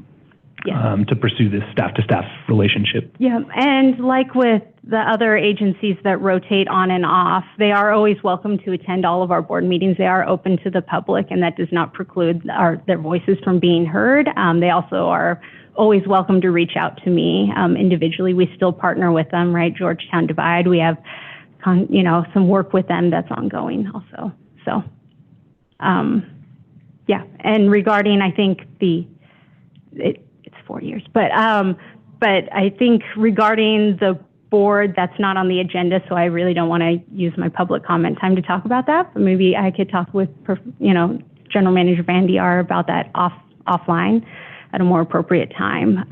pursue this staff-to-staff relationship. Yeah, and like with the other agencies that rotate on and off, they are always welcome to attend all of our board meetings. They are open to the public, and that does not preclude their voices from being heard. They also are always welcome to reach out to me individually. We still partner with them, right? Georgetown Divide, we have some work with them that's ongoing also. So, and regarding, I think it's 4 years, but I think regarding the board, that's not on the agenda, so I really don't want to use my public comment time to talk about that, but maybe I could talk with, General Manager Vandy R about that offline at a more appropriate time.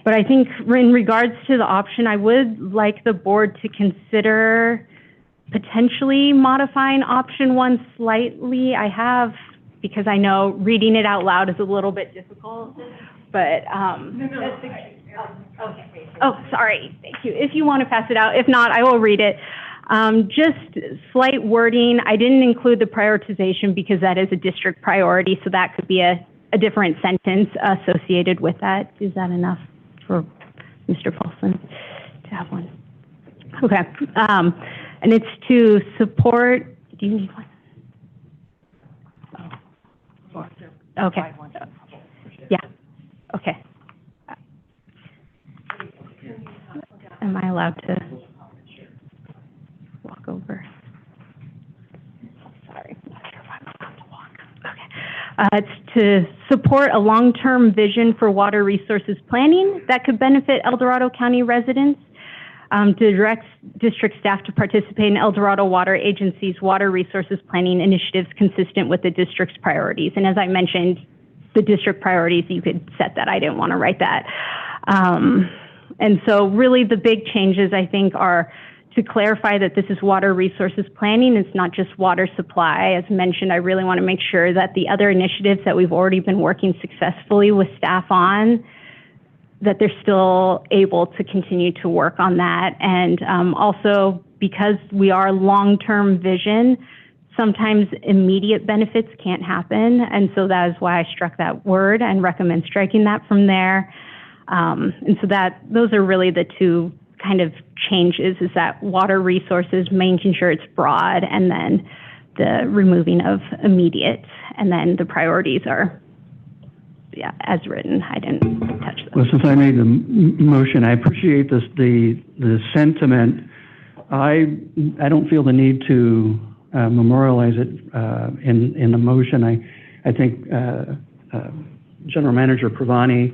But I think in regards to the option, I would like the board to consider potentially modifying option 1 slightly. I have, because I know reading it out loud is a little bit difficult, but sorry, thank you. If you want to pass it out, if not, I will read it. Just slight wording. I didn't include the prioritization because that is a district priority, so that could be a different sentence associated with that. Is that enough for Mr. Paulson to have one? Okay. And it's to support, do you need one? Okay. Yeah. Okay. Am I allowed to walk over? Sorry, I'm not sure if I'm allowed to walk. Okay. It's to support a long-term vision for water resources planning that could benefit El Dorado County residents. To direct district staff to participate in El Dorado Water Agency's water resources planning initiatives consistent with the district's priorities. And as I mentioned, the district priorities, you could set that. I didn't want to write that. And so really the big changes, I think, are to clarify that this is water resources planning. It's not just water supply. As mentioned, I really want to make sure that the other initiatives that we've already been working successfully with staff on, that they're still able to continue to work on that. And also, because we are long-term vision, sometimes immediate benefits can't happen. And so that is why I struck that word and recommend striking that from there. And so those are really the two kind of changes, is that water resources, making sure it's broad, and then the removing of immediate. And then the priorities are as written. I didn't touch them. Well, since I made the motion, I appreciate the sentiment. I don't feel the need to memorialize it in the motion. I think General Manager Pravani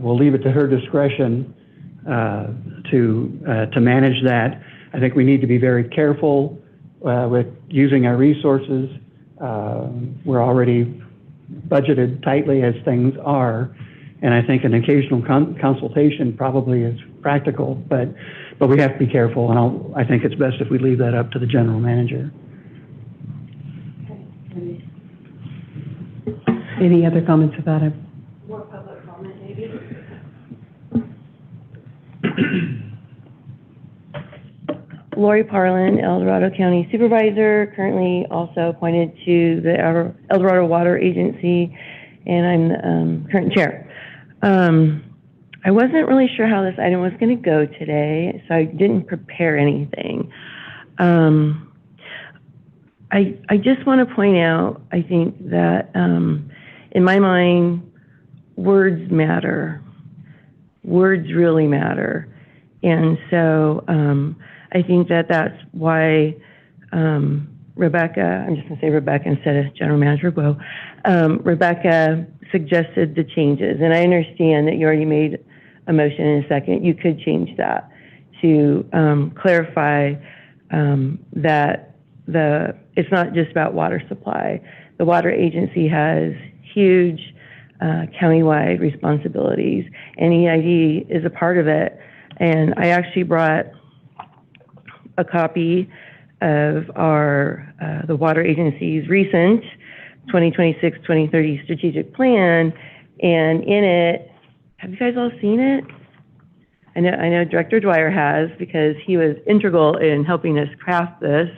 will leave it to her discretion to manage that. I think we need to be very careful with using our resources. We're already budgeted tightly as things are, and I think an occasional consultation probably is practical, but we have to be careful, and I think it's best if we leave that up to the general manager. Any other comments about it? More public comment, maybe? Lori Parlin, El Dorado County Supervisor, currently also appointed to the El Dorado Water Agency, and I'm the current chair. I wasn't really sure how this item was going to go today, so I didn't prepare anything. I just want to point out, I think that in my mind, words matter. Words really matter. And so I think that that's why Rebecca, I'm just going to say Rebecca instead of General Manager Guo, Rebecca suggested the changes. And I understand that you already made a motion in a second. You could change that to clarify that it's not just about water supply. The water agency has huge countywide responsibilities, and EID is a part of it. And I actually brought a copy of the water agency's recent 2026-2030 strategic plan, and in it, have you guys all seen it? I know Director Dwyer has, because he was integral in helping us craft this.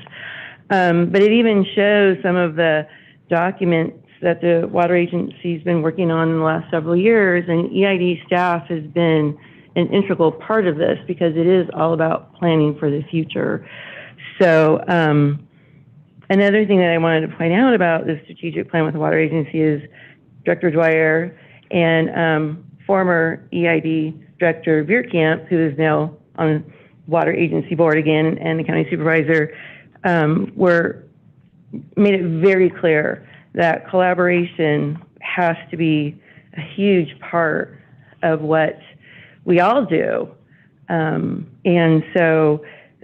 But it even shows some of the documents that the water agency's been working on in the last several years, and EID staff has been an integral part of this because it is all about planning for the future. So another thing that I wanted to point out about the strategic plan with the water agency is Director Dwyer and former EID Director Veerkamp, who is now on the water agency board again, and the county supervisor, made it very clear that collaboration has to be a huge part of what we all do. And so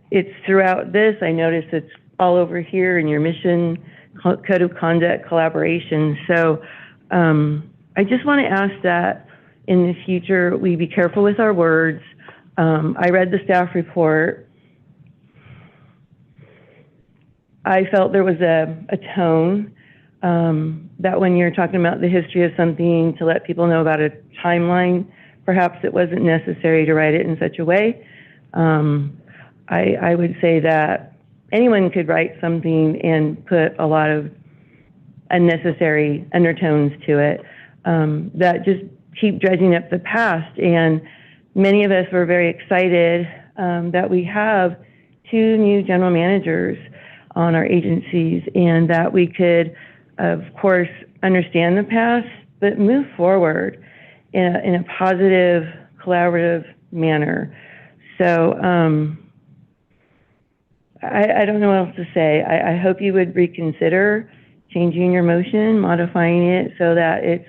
it's throughout this, I noticed it's all over here in your mission, code of conduct, collaboration. So I just want to ask that in the future we be careful with our words. I read the staff report. I felt there was a tone that when you're talking about the history of something, to let people know about a timeline, perhaps it wasn't necessary to write it in such a way. I would say that anyone could write something and put a lot of unnecessary undertones to it that just keep dredging up the past. And many of us were very excited that we have 2 new general managers on our agencies, and that we could, of course, understand the past, but move forward in a positive, collaborative manner. So I don't know what else to say. I hope you would reconsider changing your motion, modifying it so that it's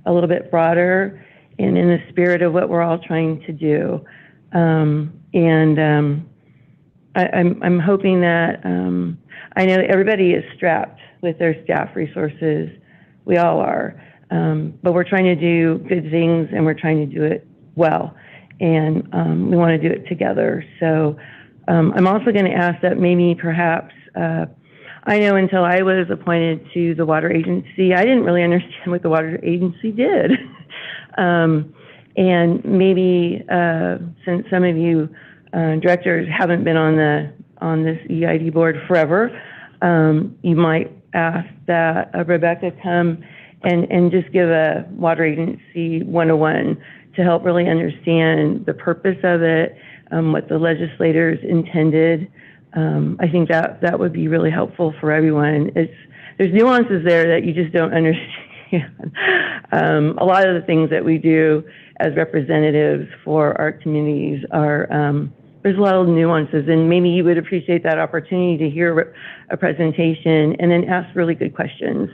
a little bit broader and in the spirit of what we're all trying to do. I'm hoping that, I know everybody is strapped with their staff resources. We all are. But we're trying to do good things, and we're trying to do it well. And we want to do it together. So I'm also going to ask that maybe perhaps, I know until I was appointed to the water agency, I didn't really understand what the water agency did. And maybe since some of you directors haven't been on this EID board forever, you might ask that Rebecca come and just give a water agency 101 to help really understand the purpose of it, what the legislators intended. I think that would be really helpful for everyone. There's nuances there that you just don't understand. A lot of the things that we do as representatives for our communities are, there's a lot of nuances, and maybe you would appreciate that opportunity to hear a presentation and then ask really good questions.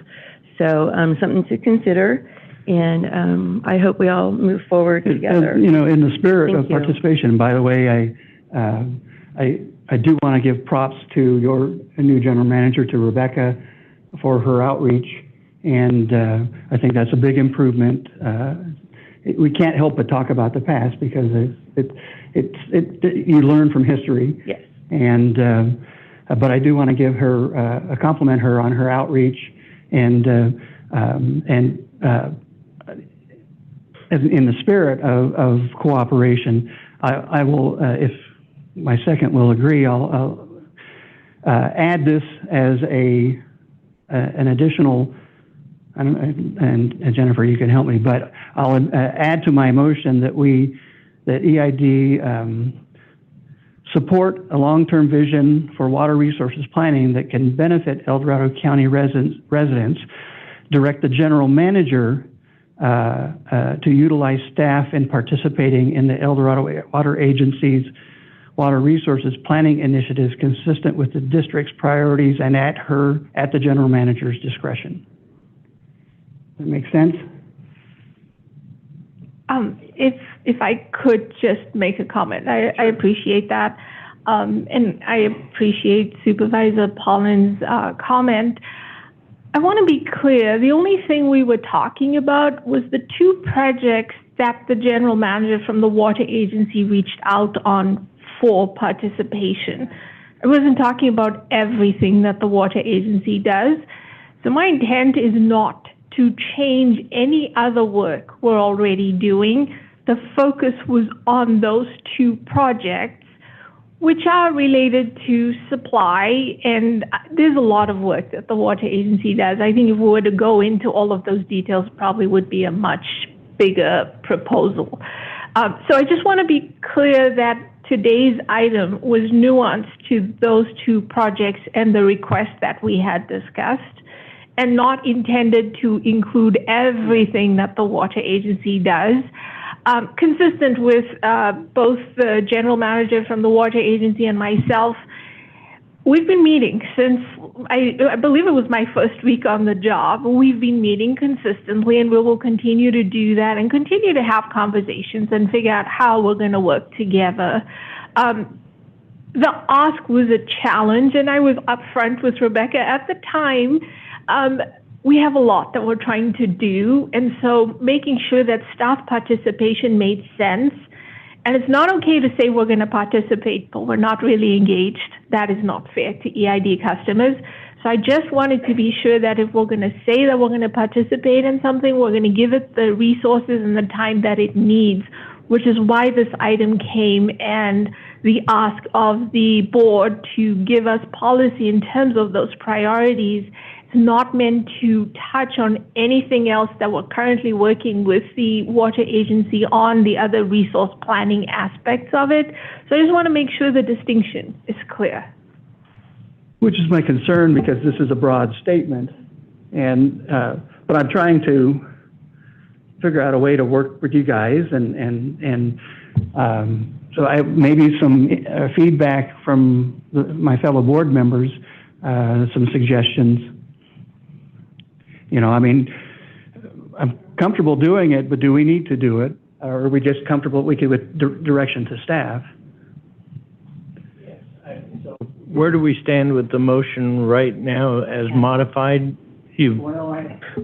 So something to consider, and I hope we all move forward together. You know, in the spirit Thank of you. participation, by the way, I do want to give props to your new general manager, to Rebecca, for her outreach, and I think that's a big improvement. We can't help but talk about the past because you learn from history. Yes. And but I do want to give her compliment her on her outreach, and in the spirit of cooperation, I will, if my second will agree, I'll add this as an additional. And Jennifer, you can help me, but I'll add to my motion that EID support a long-term vision for water resources planning that can benefit El Dorado County residents, direct the general manager to utilize staff in participating in the El Dorado Water Agency's water resources planning initiatives consistent with the district's priorities and at the general manager's discretion. Does that make sense? If I could just make a comment, I appreciate that, and I appreciate Supervisor Pollin's comment. I want to be clear, the only thing we were talking about was the 2 projects that the general manager from the water agency reached out on for participation. I wasn't talking about everything that the water agency does. So my intent is not to change any other work we're already doing. The focus was on those 2 projects, which are related to supply, and there's a lot of work that the water agency does. I think if we were to go into all of those details, probably would be a much bigger proposal. So I just want to be clear that today's item was nuanced to those 2 projects and the request that we had discussed, and not intended to include everything that the water agency does. Consistent with both the general manager from the water agency and myself, we've been meeting since, I believe it was my first week on the job. We've been meeting consistently, and we will continue to do that and continue to have conversations and figure out how we're going to work together. The ask was a challenge, and I was upfront with Rebecca at the time. We have a lot that we're trying to do, and so making sure that staff participation made sense. And it's not okay to say we're going to participate, but we're not really engaged. That is not fair to EID customers. So I just wanted to be sure that if we're going to say that we're going to participate in something, we're going to give it the resources and the time that it needs, which is why this item came, and the ask of the board to give us policy in terms of those priorities. It's not meant to touch on anything else that we're currently working with the water agency on, the other resource planning aspects of it. So I just want to make sure the distinction is clear. Which is my concern, because this is a broad statement, and but I'm trying to figure out a way to work with you guys, and so maybe some feedback from my fellow board members, some suggestions. You know, I mean, I'm comfortable doing it, but do we need to do it? Or are we just comfortable with direction to staff? Where do we stand with the motion right now as modified?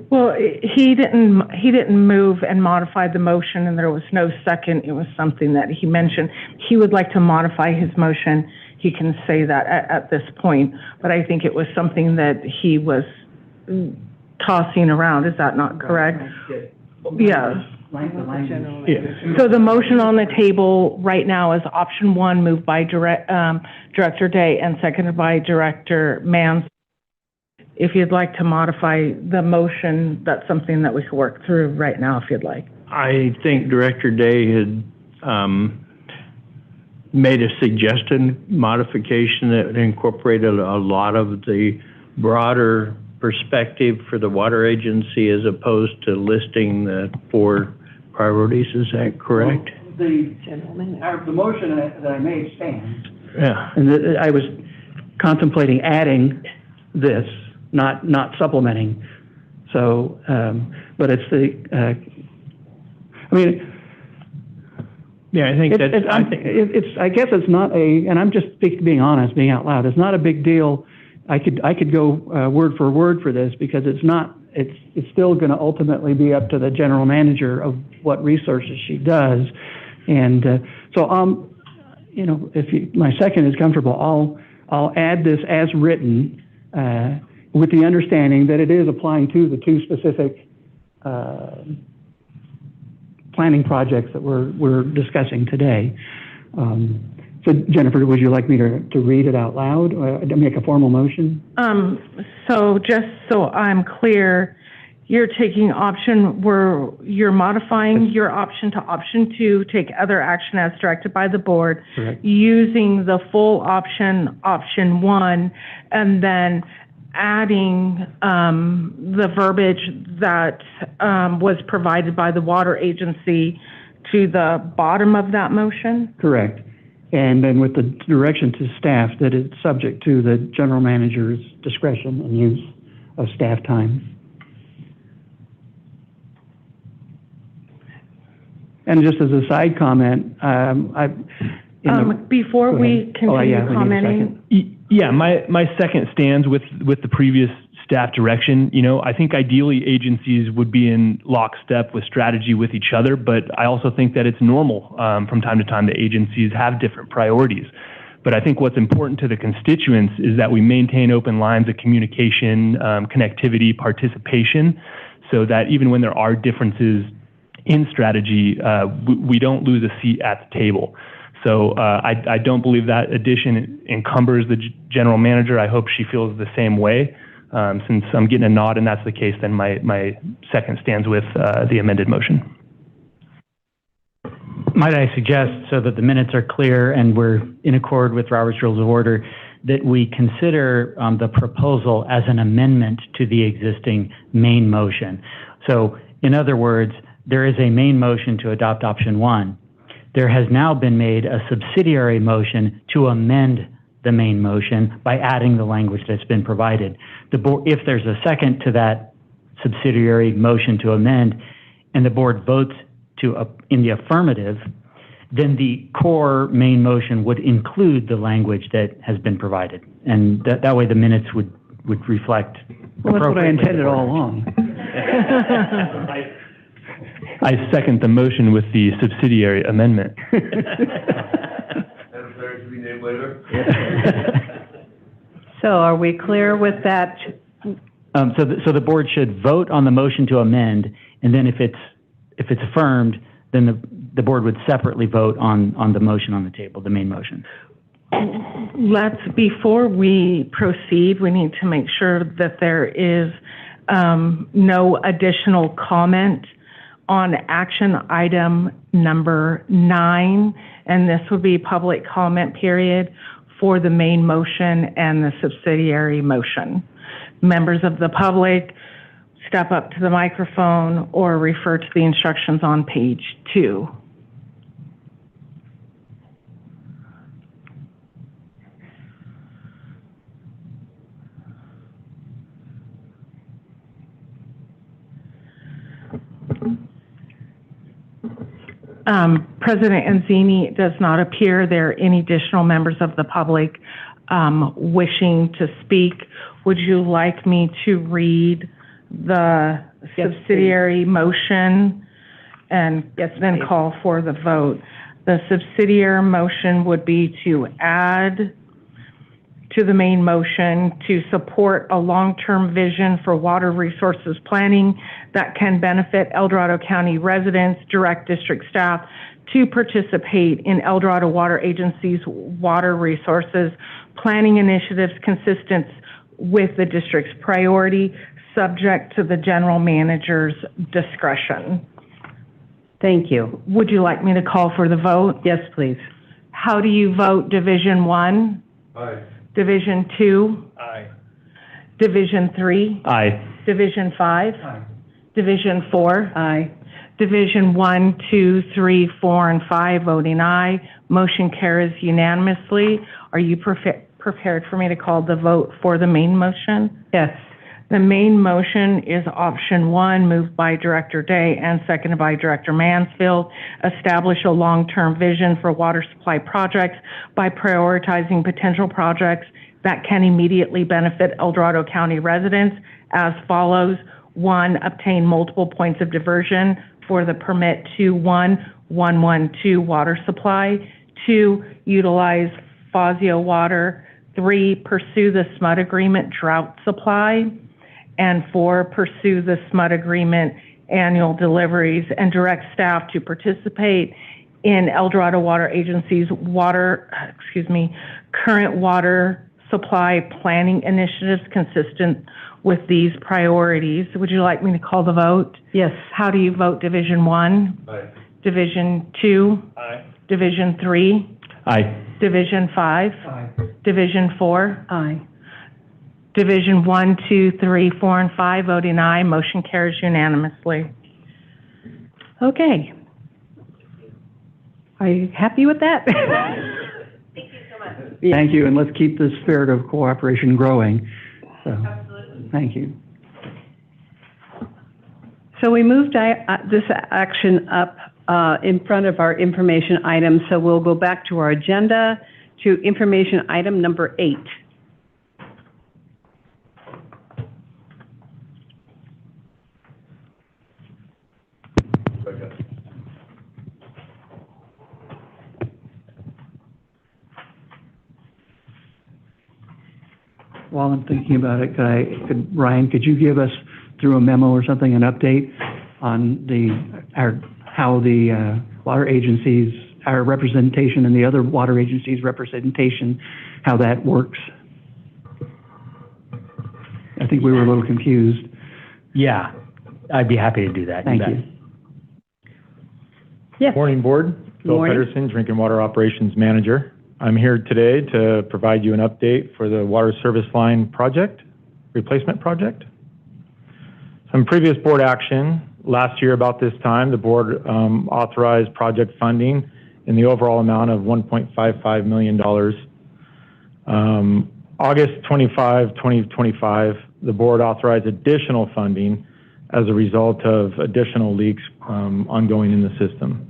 Well, he didn't move and modify the motion, and there was no second. It was something that he mentioned. He would like to modify his motion. He can say that at this point, but I think it was something that he was tossing around. Is that not correct? Yeah. So the motion on the table right now is option 1, moved by Director Day and seconded by Director Mans. If you'd like to modify the motion, that's something that we could work through right now if you'd like. I think Director Day had made a suggested modification that incorporated a lot of the broader perspective for the water agency as opposed to listing the 4 priorities. Is that correct? The motion that I made stands. Yeah. And I was contemplating adding this, not supplementing. So, but it's the, I mean, Yeah, I think that's, I guess it's not a, and I'm just being honest, being out loud, it's not a big deal. I could go word for word for this because it's still going to ultimately be up to the general manager of what resources she does. And so, you know, my second is comfortable, I'll add this as written with the understanding that it is applying to the two specific planning projects that we're discussing today. So Jennifer, would you like me to read it out loud, make a formal motion? So just so I'm clear, you're taking you're modifying your option to option 2, take other action as directed by the board, Correct. using the full option 1, and then adding the verbiage that was provided by the water agency to the bottom of that motion? Correct. And then with the direction to staff that it's subject to the general manager's discretion and use of staff time. And just as a side comment, before we continue commenting. Yeah, my second stands with the previous staff direction. You know, I think ideally agencies would be in lockstep with strategy with each other, but I also think that it's normal from time to time that agencies have different priorities. But I think what's important to the constituents is that we maintain open lines of communication, connectivity, participation, so that even when there are differences in strategy, we don't lose a seat at the table. So I don't believe that addition encumbers the general manager. I hope she feels the same way. Since I'm getting a nod and that's the case, then my second stands with the amended motion. Might I suggest, so that the minutes are clear and we're in accord with Robert's Rules of Order, that we consider the proposal as an amendment to the existing main motion. So in other words, there is a main motion to adopt option 1. There has now been made a subsidiary motion to amend the main motion by adding the language that's been provided. The board, if there's a second to that subsidiary motion to amend, and the board votes in the affirmative, then the core main motion would include the language that has been provided, and that way the minutes would reflect. Well, that's what I intended all along. I second the motion with the subsidiary amendment. So are we clear with that? So the board should vote on the motion to amend, and then if it's affirmed, then the board would separately vote on the motion on the table, the main motion. Before we proceed, we need to make sure that there is no additional comment on action item number 9, and this would be public comment period for the main motion and the subsidiary motion. Members of the public, step up to the microphone or refer to the instructions on page 2. President Anzini, it does not appear there are any additional members of the public wishing to speak. Would you like me to read the subsidiary motion and then call for the vote? The subsidiary motion would be to add to the main motion to support a long-term vision for water resources planning that can benefit El Dorado County residents, direct district staff to participate in El Dorado Water Agency's water resources planning initiatives consistent with the district's priority, subject to the general manager's discretion. Thank you. Would you like me to call for the vote? Yes, please. How do you vote? Division 1? Aye. Division 2? Aye. Division 3? Aye. Division 5? Aye. Division 4? Aye. Division 1, 2, 3, 4, and 5 voting aye. Motion carries unanimously. Are you prepared for me to call the vote for the main motion? Yes. The main motion is option 1, moved by Director Day and seconded by Director Mansfield. Establish a long-term vision for water supply projects by prioritizing potential projects that can immediately benefit El Dorado County residents as follows. 1, obtain multiple points of diversion for the permit 21112 water supply. 2, utilize Fazio water. 3, pursue the SMUD agreement drought supply. And 4, pursue the SMUD agreement annual deliveries and direct staff to participate in El Dorado Water Agency's current water supply planning initiatives consistent with these priorities. Would you like me to call the vote? Yes. How do you vote? Division 1? Aye. Division 2? Aye. Division 3? Aye. Division 5? Aye. Division 4? Aye. Division 1, 2, 3, 4, and 5, voting aye. Motion carries unanimously. Okay. Are you happy with that? Thank you, and let's keep the spirit of cooperation growing. So, absolutely. Thank you. So we moved this action up in front of our information item, so we'll go back to our agenda to information item number 8. While I'm thinking about it, Ryan, could you give us, through a memo or something, an update on how the water agencies, our representation and the other water agencies' representation, how that works? I think we were a little confused. Yeah, I'd be happy to do that. Thank you. Yes. Morning, Board. Phil Morning. Pedersen, Drinking Water Operations Manager. I'm here today to provide you an update for the water service line project, replacement project. Some previous board action. Last year about this time, the board authorized project funding in the overall amount of $1.55 million. August 25, 2025, the board authorized additional funding as a result of additional leaks ongoing in the system.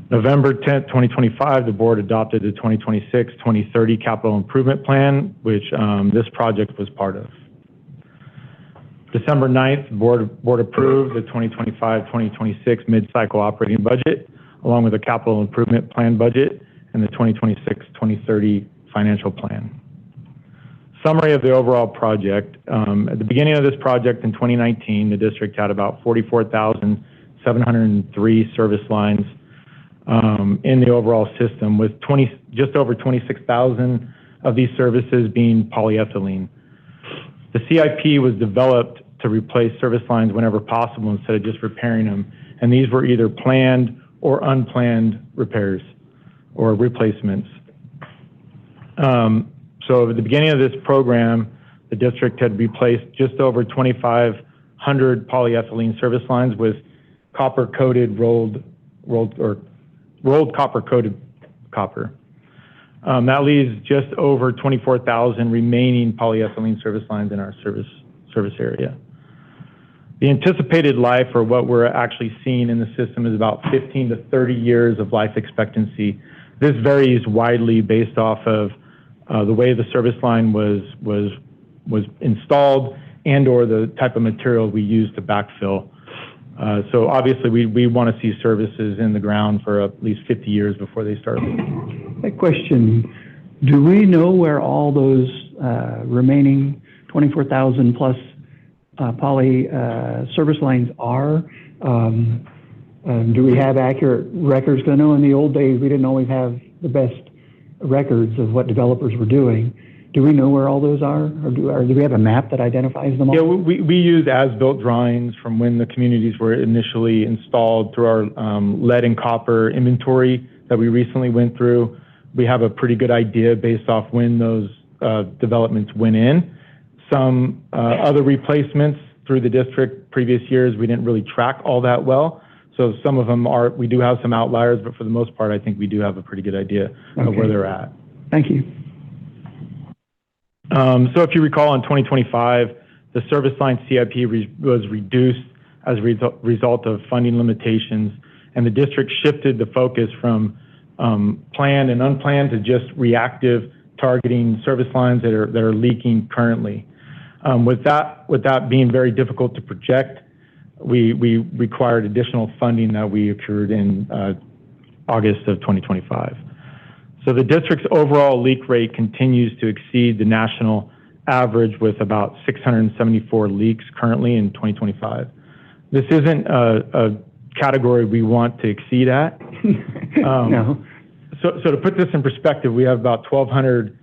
November 10th, 2025, the board adopted the 2026-2030 capital improvement plan, which this project was part of. December 9th, the board approved the 2025-2026 mid-cycle operating budget, along with a capital improvement plan budget and the 2026-2030 financial plan. Summary of the overall project. At the beginning of this project in 2019, the district had about 44,703 service lines in the overall system, with just over 26,000 of these services being polyethylene. The CIP was developed to replace service lines whenever possible instead of just repairing them, and these were either planned or unplanned repairs or replacements. So at the beginning of this program, the district had replaced just over 2,500 polyethylene service lines with copper-coated rolled copper-coated copper. That leaves just over 24,000 remaining polyethylene service lines in our service area. The anticipated life, or what we're actually seeing in the system, is about 15 to 30 years of life expectancy. This varies widely based off of the way the service line was installed and or the type of material we use to backfill. So obviously we want to see services in the ground for at least 50 years before they start leaking. A question, do we know where all those remaining 24,000 plus poly service lines are? Do we have accurate records? Because I know in the old days we didn't always have the best records of what developers were doing. Do we know where all those are? Or do we have a map that identifies them all? Yeah, we use as-built drawings from when the communities were initially installed through our lead and copper inventory that we recently went through. We have a pretty good idea based off when those developments went in. Some other replacements through the district previous years, we didn't really track all that well. So some of them we do have some outliers, but for the most part, I think we do have a pretty good idea of where they're at. Thank you. So if you recall, in 2025, the service line CIP was reduced as a result of funding limitations, and the district shifted the focus from planned and unplanned to just reactive, targeting service lines that are leaking currently. With that being very difficult to project, we required additional funding that we accrued in August of 2025. So the district's overall leak rate continues to exceed the national average with about 674 leaks currently in 2025. This isn't a category we want to exceed at. No. So to put this in perspective, we have about 1,200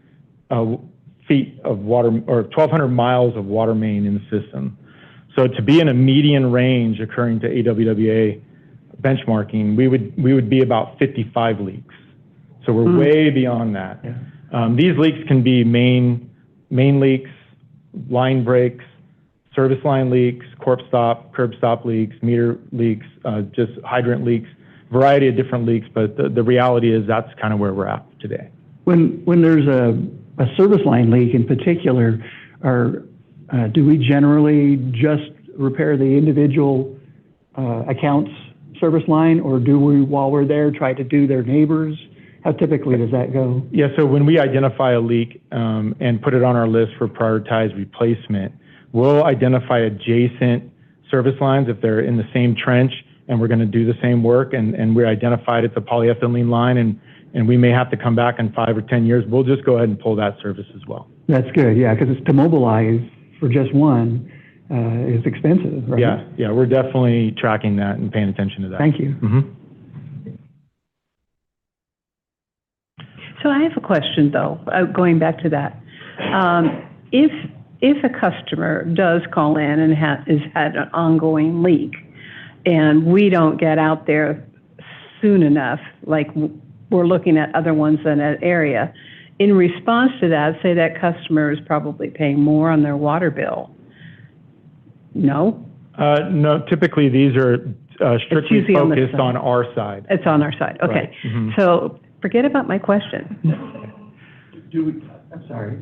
feet of water, or 1,200 miles of water main in the system. So to be in a median range according to AWWA benchmarking, we would be about 55 leaks. So we're way beyond that. Yeah. These leaks can be main leaks, line breaks, service line leaks, curb stop leaks, meter leaks, just hydrant leaks, variety of different leaks, but the reality is that's kind of where we're at today. When there's a service line leak in particular, do we generally just repair the individual account's service line, or do we, while we're there, try to do their neighbors? How typically does that go? Yeah, so when we identify a leak and put it on our list for prioritized replacement, we'll identify adjacent service lines if they're in the same trench and we're going to do the same work, and we're identified it's a polyethylene line, and we may have to come back in 5 or 10 years. We'll just go ahead and pull that service as well. That's good, yeah, because it's to mobilize for just one is expensive, right? Yeah, we're definitely tracking that and paying attention to that. Thank you. Mm-hmm. So I have a question, though, going back to that. If a customer does call in and has had an ongoing leak, and we don't get out there soon enough, like we're looking at other ones in that area, in response to that, say that customer is probably paying more on their water bill. No? No, typically these are strictly focused on our side. It's on our side, okay. Right. Mm-hmm. So forget about my question. I'm sorry.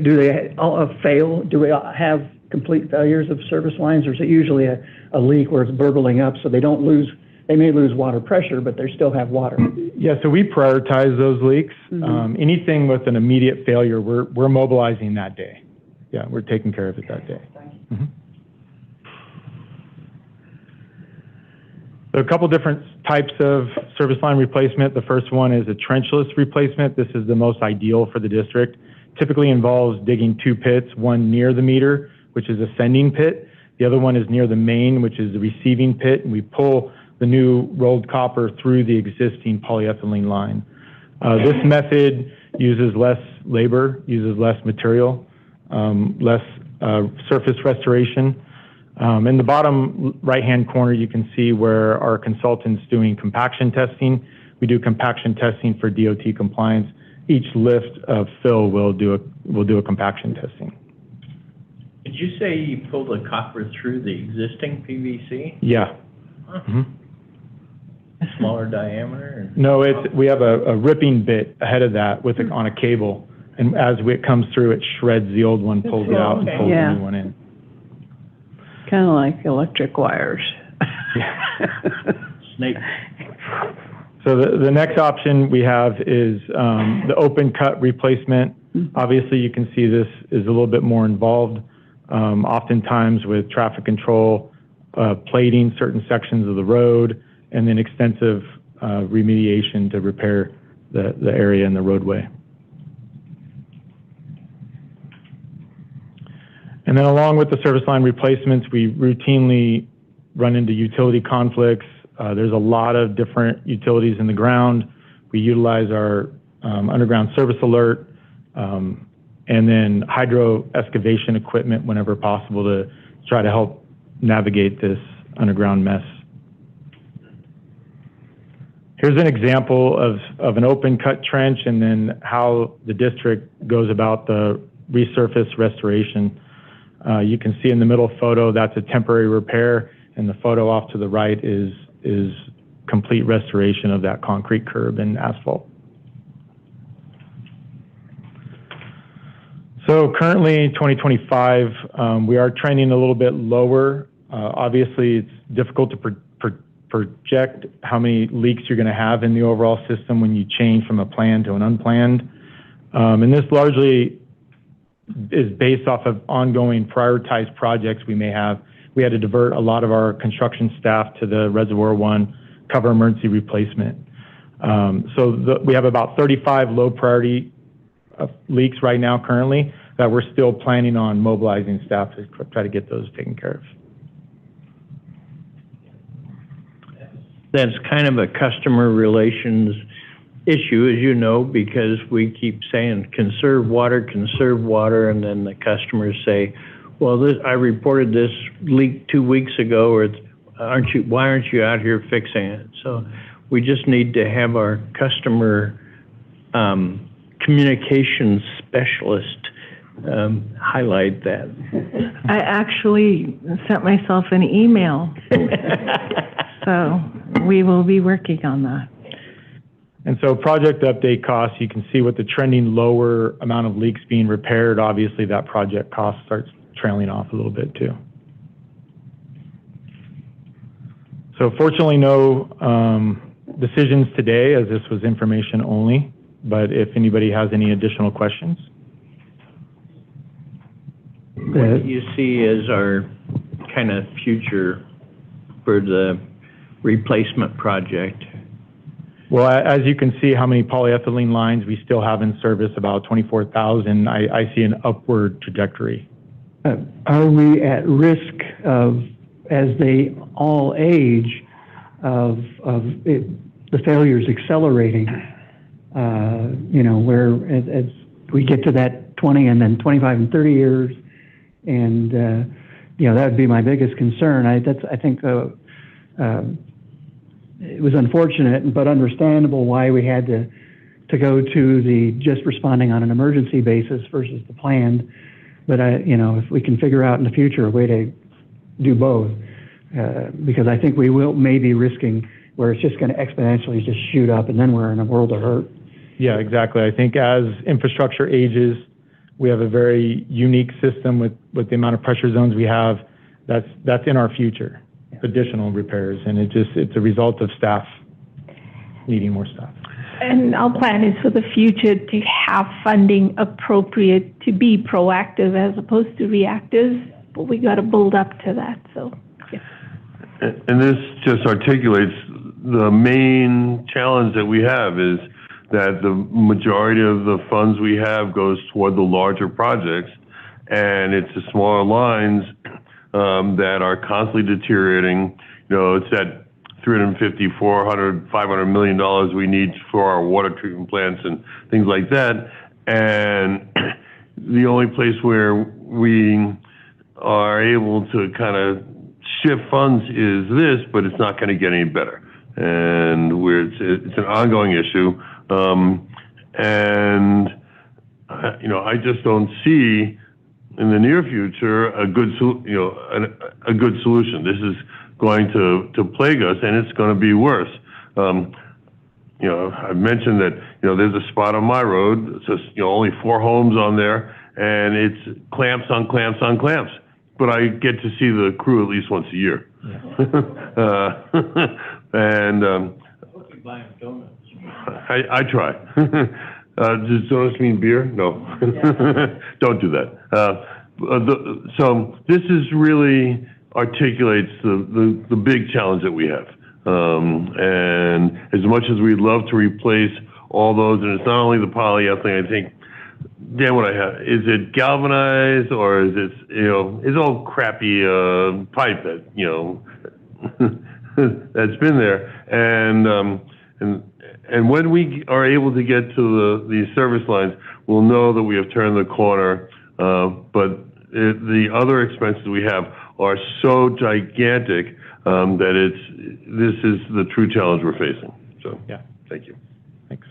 Do they all fail? Do we have complete failures of service lines, or is it usually a leak where it's burbling up so they may lose water pressure, but they still have water? Yeah, so we prioritize those leaks. Mm-hmm. Anything with an immediate failure, we're mobilizing that day. Yeah, we're taking care of it that day. Mm-hmm. So a couple different types of service line replacement. The first one is a trenchless replacement. This is the most ideal for the district. Typically involves digging 2 pits, one near the meter, which is a sending pit. The other one is near the main, which is the receiving pit, and we pull the new rolled copper through the existing polyethylene line. This method uses less labor, uses less material, less surface restoration. In the bottom right-hand corner, you can see where our consultant's doing compaction testing. We do compaction testing for DOT compliance. Each lift of fill will do a compaction testing. Did you say you pulled the copper through the existing PVC? Yeah. Huh. Mm-hmm. Smaller diameter? Or? No, we have a ripping bit ahead of that on a cable, and as it comes through, it shreds the old one, pulls it out, and pulls the new one in. Kind of like electric wires. Snake. So the next option we have is the open cut replacement. Obviously, you can see this is a little bit more involved, oftentimes with traffic control, plating certain sections of the road, and then extensive remediation to repair the area and the roadway. And then along with the service line replacements, we routinely run into utility conflicts. There's a lot of different utilities in the ground. We utilize our underground service alert and then hydro excavation equipment whenever possible to try to help navigate this underground mess. Here's an example of an open cut trench and then how the district goes about the resurface restoration. You can see in the middle photo, that's a temporary repair, and the photo off to the right is complete restoration of that concrete curb and asphalt. So currently, 2025, we are trending a little bit lower. Obviously, it's difficult to project how many leaks you're going to have in the overall system when you change from a planned to an unplanned. And this largely is based off of ongoing prioritized projects we may have. We had to divert a lot of our construction staff to the Reservoir One cover emergency replacement. We have about 35 low priority leaks right now currently that we're still planning on mobilizing staff to try to get those taken care of. That's kind of a customer relations issue, as you know, because we keep saying conserve water, and then the customers say, well, I reported this leak 2 weeks ago, or why aren't you out here fixing it? So we just need to have our customer communications specialist highlight that. I actually sent myself an email. So we will be working on that. And so project update costs, you can see with the trending lower amount of leaks being repaired, obviously that project cost starts trailing off a little bit too. So fortunately no decisions today, as this was information only, but if anybody has any additional questions. What do you see as our kind of future for the replacement project? Well, as you can see how many polyethylene lines we still have in service, about 24,000, I see an upward trajectory. Are we at risk of, as they all age, of the failures accelerating? Where as we get to that 20 and then 25 and 30 years, and that would be my biggest concern. I think it was unfortunate but understandable why we had to go to the just responding on an emergency basis versus the planned. But if we can figure out in the future a way to do both, because I think we may be risking where it's just going to exponentially just shoot up, and then we're in a world of hurt. Yeah, exactly. I think as infrastructure ages, we have a very unique system with the amount of pressure zones we have. That's in our future, additional repairs, and it's a result of staff needing more staff. And our plan is for the future to have funding appropriate to be proactive as opposed to reactive, but we got to build up to that. So, yeah. And this just articulates the main challenge that we have is that the majority of the funds we have goes toward the larger projects, and it's the smaller lines that are constantly deteriorating. It's that $350, $400, $500 million we need for our water treatment plants and things like that. And the only place where we are able to kind of shift funds is this, but it's not going to get any better. And it's an ongoing issue. I just don't see in the near future a good solution. This is going to plague us, and it's going to be worse. I've mentioned that there's a spot on my road. It's just only 4 homes on there, and it's clamps on clamps on clamps. But I get to see the crew at least once a year. Yeah. And I try. Does donuts mean beer? No. Don't do that. So this is really articulates the big challenge that we have. And as much as we'd love to replace all those, and it's not only the polyethylene, I think, Dan, what I have, is it galvanized or is it, it's all crappy pipe that, that's been there. And when we are able to get to these service lines, we'll know that we have turned the corner. But the other expenses we have are so gigantic that this is the true challenge we're facing. So, yeah, thank you. Thanks.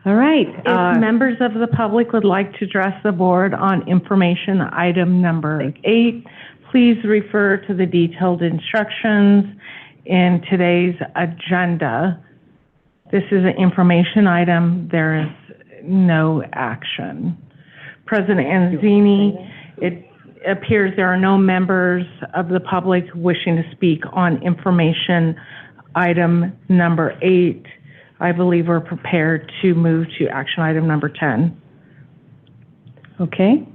All right. If members of the public would like to address the board on information item number 8, please refer to the detailed instructions in today's agenda. This is an information item. There is no action. President Anzini, it appears there are no members of the public wishing to speak on information item number 8. I believe we're prepared to move to action item number 10. Okay.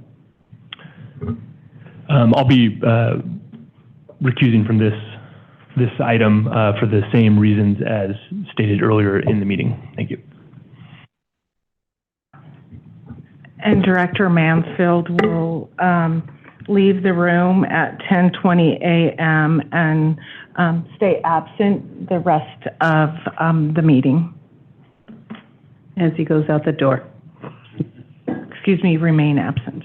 I'll be recusing from this item for the same reasons as stated earlier in the meeting. Thank you. And Director Mansfield will leave the room at 10:20 a.m. and stay absent the rest of the meeting. As he goes out the door. Excuse me, remain absent.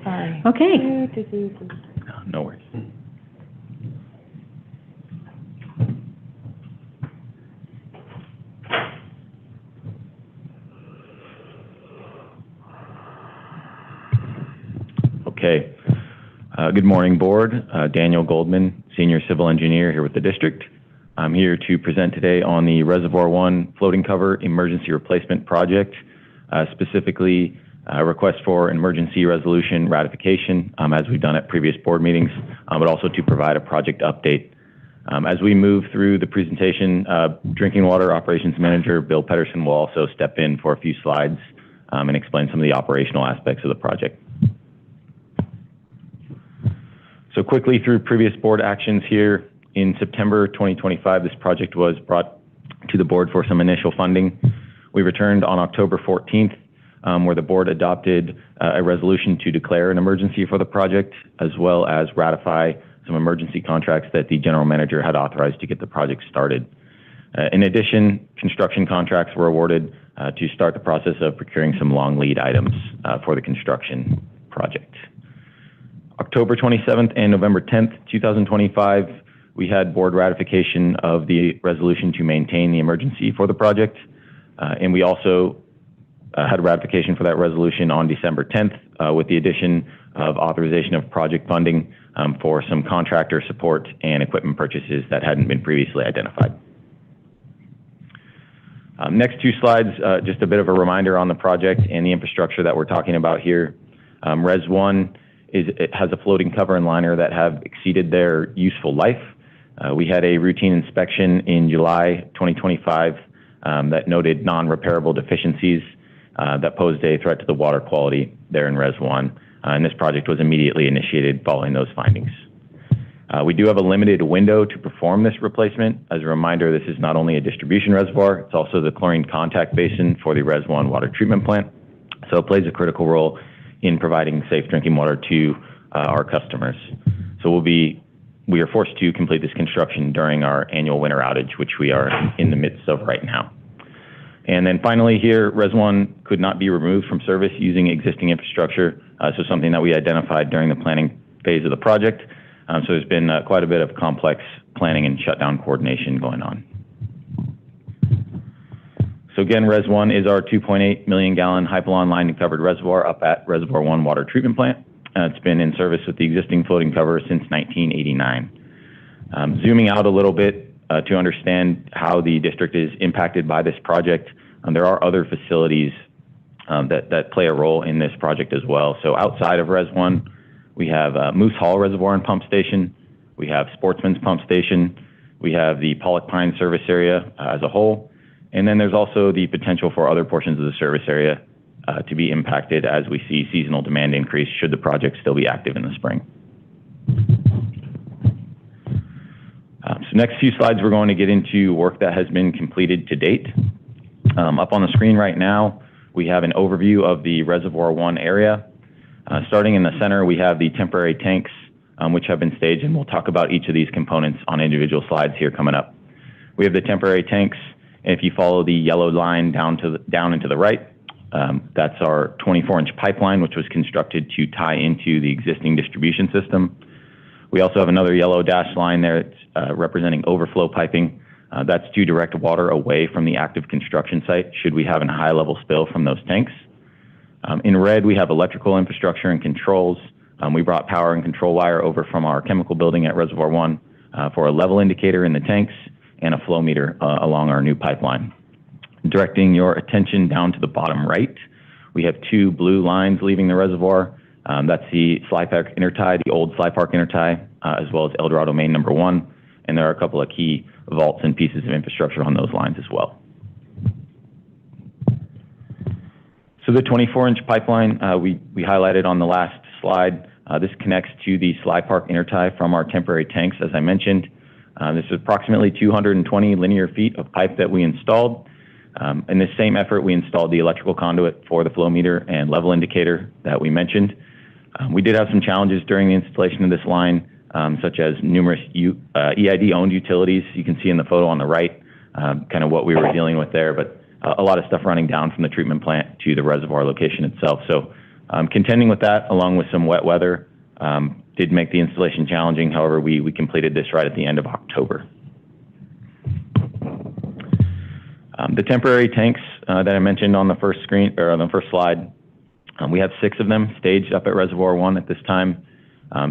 Sorry. Okay. No worries. Okay. Good morning, Board. Daniel Goldman, Senior Civil Engineer here with the district. I'm here to present today on the Reservoir 1 Floating Cover Emergency Replacement Project, specifically a request for emergency resolution ratification, as we've done at previous board meetings, but also to provide a project update. As we move through the presentation, Drinking Water Operations Manager Bill Pedersen will also step in for a few slides and explain some of the operational aspects of the project. So quickly through previous board actions here, in September 2025, this project was brought to the board for some initial funding. We returned on October 14th, where the board adopted a resolution to declare an emergency for the project, as well as ratify some emergency contracts that the general manager had authorized to get the project started. In addition, construction contracts were awarded to start the process of procuring some long lead items for the construction project. October 27th and November 10th, 2025, we had board ratification of the resolution to maintain the emergency for the project. And we also had ratification for that resolution on December 10th with the addition of authorization of project funding for some contractor support and equipment purchases that hadn't been previously identified. Next two slides, just a bit of a reminder on the project and the infrastructure that we're talking about here. Res 1 it has a floating cover and liner that have exceeded their useful life. We had a routine inspection in July 2025 that noted non-repairable deficiencies that posed a threat to the water quality there in Res 1. And this project was immediately initiated following those findings. We do have a limited window to perform this replacement. As a reminder, this is not only a distribution reservoir, it's also the chlorine contact basin for the Res 1 water treatment plant. So it plays a critical role in providing safe drinking water to our customers. So we are forced to complete this construction during our annual winter outage, which we are in the midst of right now. And then finally here, Res 1 could not be removed from service using existing infrastructure, so something that we identified during the planning phase of the project. So there's been quite a bit of complex planning and shutdown coordination going on. So again, Res 1 is our 2.8 million gallon Hypalon lined and covered reservoir up at Reservoir 1 water treatment plant. It's been in service with the existing floating cover since 1989. Zooming out a little bit to understand how the district is impacted by this project, there are other facilities that play a role in this project as well. So outside of Res 1, we have Moose Hall Reservoir and Pump Station, we have Sportsman's Pump Station, we have the Pollock Pine service area as a whole, and then there's also the potential for other portions of the service area to be impacted as we see seasonal demand increase should the project still be active in the spring. So next few slides, we're going to get into work that has been completed to date. Up on the screen right now, we have an overview of the Reservoir 1 area. Starting in the center, we have the temporary tanks, which have been staged, and we'll talk about each of these components on individual slides here coming up. We have the temporary tanks, and if you follow the yellow line down and to the right, that's our 24-inch pipeline, which was constructed to tie into the existing distribution system. We also have another yellow dashed line there that's representing overflow piping. That's to direct water away from the active construction site should we have a high-level spill from those tanks. In red, we have electrical infrastructure and controls. We brought power and control wire over from our chemical building at Reservoir 1 for a level indicator in the tanks and a flow meter along our new pipeline. Directing your attention down to the bottom right, we have two blue lines leaving the reservoir. That's the Sly Park intertie, the old Sly Park intertie, as well as El Dorado main number 1. And there are a couple of key vaults and pieces of infrastructure on those lines as well. So the 24-inch pipeline we highlighted on the last slide, this connects to the Sly Park intertie from our temporary tanks, as I mentioned. This is approximately 220 linear feet of pipe that we installed. In this same effort, we installed the electrical conduit for the flow meter and level indicator that we mentioned. We did have some challenges during the installation of this line, such as numerous EID-owned utilities. You can see in the photo on the right kind of what we were dealing with there, but a lot of stuff running down from the treatment plant to the reservoir location itself. So contending with that, along with some wet weather, did make the installation challenging. However, we completed this right at the end of October. The temporary tanks that I mentioned on the first screen, or on the first slide, we have 6 of them staged up at Reservoir 1 at this time.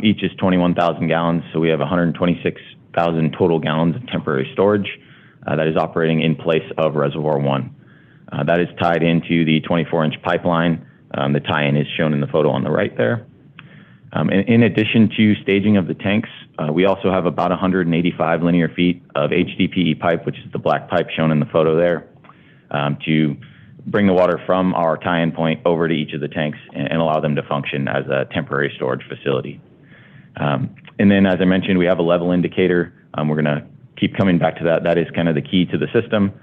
Each is 21,000 gallons, so we have 126,000 total gallons of temporary storage that is operating in place of Reservoir 1. That is tied into the 24-inch pipeline. The tie-in is shown in the photo on the right there. In addition to staging of the tanks, we also have about 185 linear feet of HDPE pipe, which is the black pipe shown in the photo there, to bring the water from our tie-in point over to each of the tanks and allow them to function as a temporary storage facility. And then, as I mentioned, we have a level indicator. We're going to keep coming back to that. That is kind of the key to the system.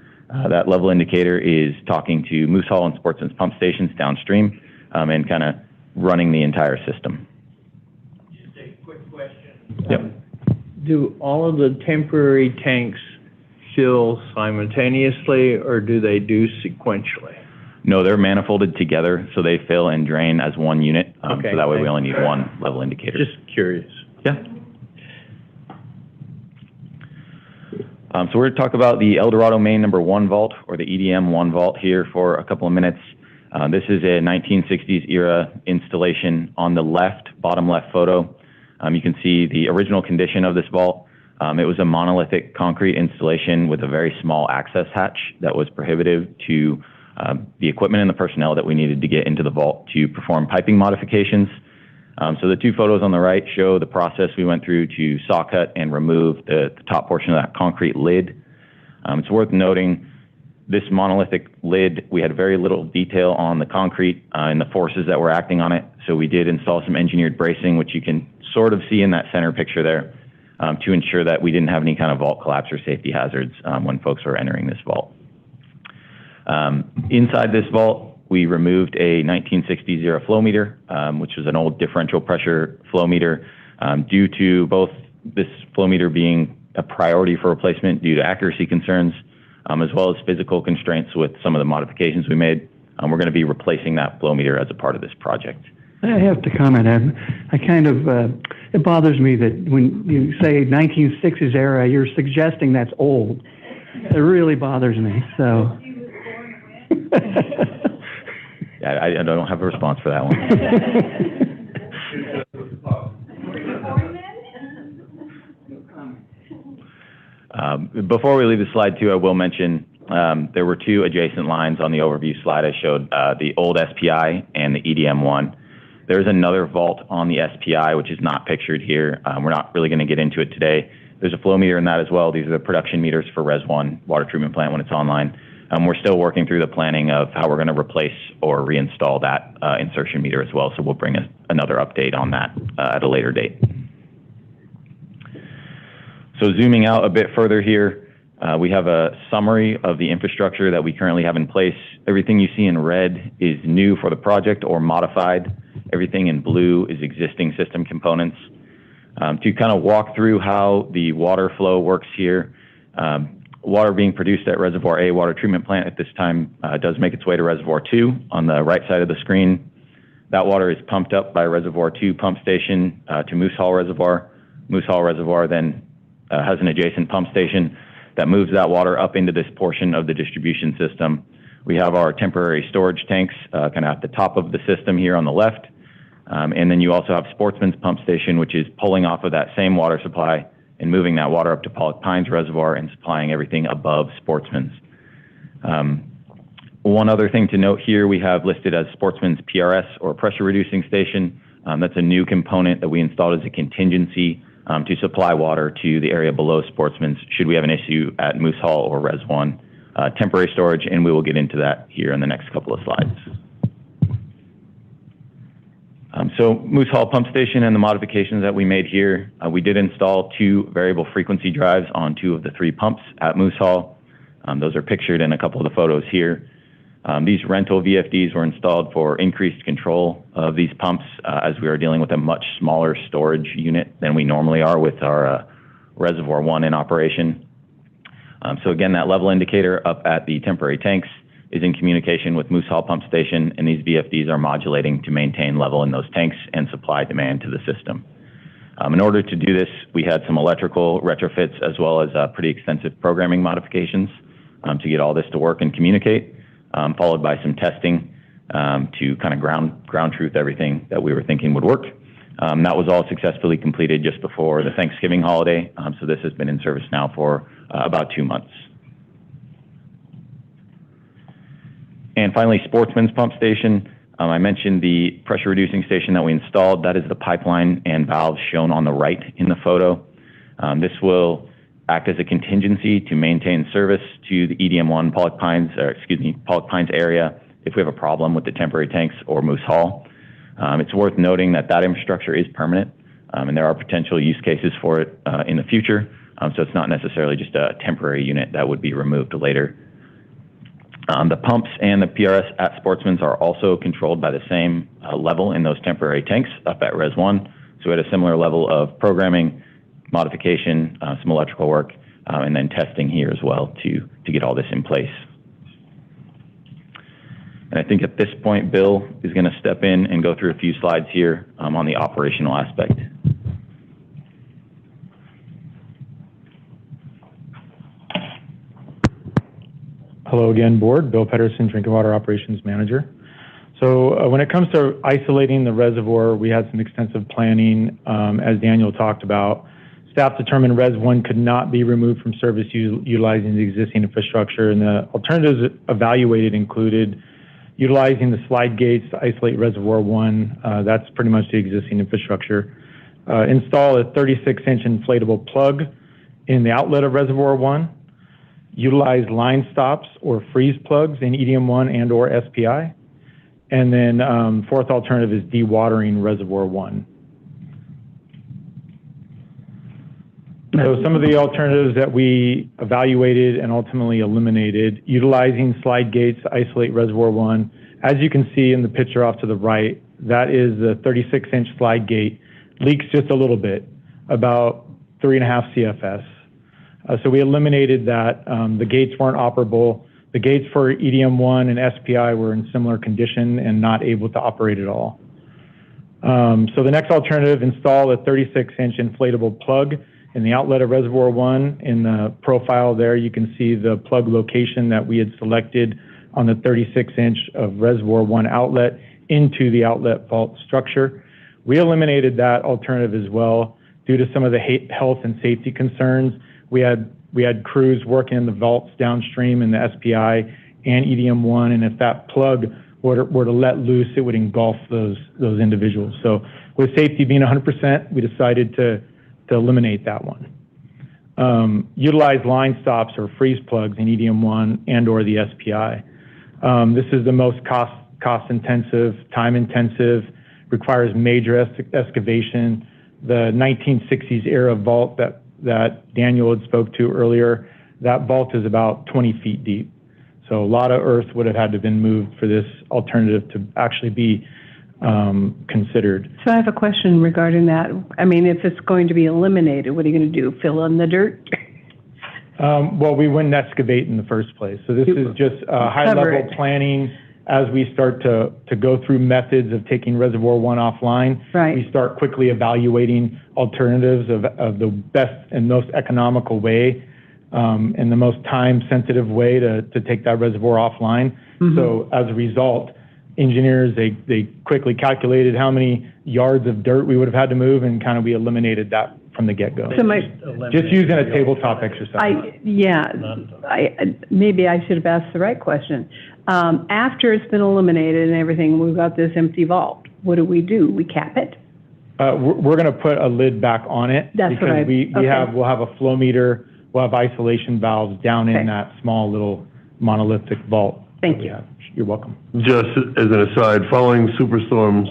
That level indicator is talking to Moose Hall and Sportsman's pump stations downstream and kind of running the entire system. Just a quick question. Yep. Do all of the temporary tanks fill simultaneously, or do they do sequentially? No, they're manifolded together, so they fill and drain as one unit. Okay, so that way we only need one level indicator. Just curious. Yeah. So we're going to talk about the El Dorado main number 1 vault, or the EDM 1 vault here for a couple of minutes. This is a 1960s era installation. On the left, bottom left photo, you can see the original condition of this vault. It was a monolithic concrete installation with a very small access hatch that was prohibitive to the equipment and the personnel that we needed to get into the vault to perform piping modifications. So the 2 photos on the right show the process we went through to saw cut and remove the top portion of that concrete lid. It's worth noting this monolithic lid, we had very little detail on the concrete and the forces that were acting on it. So we did install some engineered bracing, which you can sort of see in that center picture there, to ensure that we didn't have any kind of vault collapse or safety hazards when folks were entering this vault. Inside this vault, we removed a 1960s era flow meter, which was an old differential pressure flow meter, due to both this flow meter being a priority for replacement due to accuracy concerns, as well as physical constraints with some of the modifications we made. We're going to be replacing that flow meter as a part of this project. I have to comment, I kind of, it bothers me that when you say 1960s era, you're suggesting that's old. It really bothers me, so. Yeah, I don't have a response for that one. Before we leave the slide too, I will mention there were 2 adjacent lines on the overview slide I showed, the old SPI and the EDM 1. There's another vault on the SPI, which is not pictured here. We're not really going to get into it today. There's a flow meter in that as well. These are the production meters for Res 1 water treatment plant when it's online. We're still working through the planning of how we're going to replace or reinstall that insertion meter as well. So we'll bring another update on that at a later date. So zooming out a bit further here, we have a summary of the infrastructure that we currently have in place. Everything you see in red is new for the project or modified. Everything in blue is existing system components. To kind of walk through how the water flow works here, water being produced at Reservoir A water treatment plant at this time does make its way to Reservoir 2 on the right side of the screen. That water is pumped up by Reservoir 2 pump station to Moose Hall Reservoir. Moose Hall Reservoir then has an adjacent pump station that moves that water up into this portion of the distribution system. We have our temporary storage tanks kind of at the top of the system here on the left. And then you also have Sportsman's pump station, which is pulling off of that same water supply and moving that water up to Pollock Pines Reservoir and supplying everything above Sportsman's. One other thing to note here, we have listed as Sportsman's PRS, or pressure reducing station. That's a new component that we installed as a contingency to supply water to the area below Sportsman's should we have an issue at Moose Hall or Res 1. Temporary storage, and we will get into that here in the next couple of slides. So Moose Hall Pump Station and the modifications that we made here, we did install 2 variable frequency drives on 2 of the 3 pumps at Moose Hall. Those are pictured in a couple of the photos here. These rental VFDs were installed for increased control of these pumps as we are dealing with a much smaller storage unit than we normally are with our Reservoir 1 in operation. So again, that level indicator up at the temporary tanks is in communication with Moose Hall Pump Station, and these VFDs are modulating to maintain level in those tanks and supply demand to the system. In order to do this, we had some electrical retrofits as well as pretty extensive programming modifications to get all this to work and communicate. Followed by some testing to kind of ground truth everything that we were thinking would work. That was all successfully completed just before the Thanksgiving holiday, so this has been in service now for about 2 months. And finally, Sportsman's Pump Station. I mentioned the pressure reducing station that we installed. That is the pipeline and valves shown on the right in the photo. This will act as a contingency to maintain service to the EDM1 Pollock Pines area if we have a problem with the temporary tanks or Moose Hall. It's worth noting that that infrastructure is permanent, and there are potential use cases for it in the future, so it's not necessarily just a temporary unit that would be removed later. The pumps and the PRS at Sportsman's are also controlled by the same level in those temporary tanks up at Res 1, so we had a similar level of programming, modification, some electrical work, and then testing here as well to get all this in place. And I think at this point, Bill is going to step in and go through a few slides here on the operational aspect. Hello again, Board. Bill Pedersen, Drinking Water Operations Manager. So when it comes to isolating the reservoir, we had some extensive planning, as Daniel talked about. Staff determined Res 1 could not be removed from service utilizing the existing infrastructure, and the alternatives evaluated included utilizing the slide gates to isolate Reservoir 1. That's pretty much the existing infrastructure. Install a 36-inch inflatable plug in the outlet of Reservoir 1. Utilize line stops or freeze plugs in EDM1 and or SPI. And then fourth alternative is dewatering Reservoir 1. So some of the alternatives that we evaluated and ultimately eliminated, utilizing slide gates to isolate Reservoir 1. As you can see in the picture off to the right, that is the 36-inch slide gate, leaks just a little bit, about 3.5 CFS. So we eliminated that. The gates weren't operable. The gates for EDM1 and SPI were in similar condition and not able to operate at all. So the next alternative, install a 36-inch inflatable plug in the outlet of Reservoir 1. In the profile there, you can see the plug location that we had selected on the 36-inch of Reservoir 1 outlet into the outlet vault structure. We eliminated that alternative as well due to some of the health and safety concerns. We had crews working in the vaults downstream in the SPI and EDM1, and if that plug were to let loose, it would engulf those individuals. So with safety being 100%, we decided to eliminate that one. Utilize line stops or freeze plugs in EDM1 and or the SPI. This is the most cost-intensive, time-intensive, requires major excavation. The 1960s era vault that Daniel had spoke to earlier, that vault is about 20 feet deep. So a lot of earth would have had to have been moved for this alternative to actually be considered. So I have a question regarding that. I mean, if it's going to be eliminated, what are you going to do, fill in the dirt? Well, we wouldn't excavate in the first place. So this is just high-level planning. As we start to go through methods of taking Reservoir 1 offline, right. We start quickly evaluating alternatives of the best and most economical way and the most time-sensitive way to take that reservoir offline. Mm-hmm. So as a result, engineers, they quickly calculated how many yards of dirt we would have had to move, and kind of we eliminated that from the get-go. So Just using a tabletop exercise. Maybe I should have asked the right question. After it's been eliminated and everything, we've got this empty vault. What do? We cap it? We're going to put a lid back on it. That's because we'll have a flow meter, we'll have isolation valves down in that small little monolithic vault. Thank you. You're welcome. Just as an aside, following Superstorm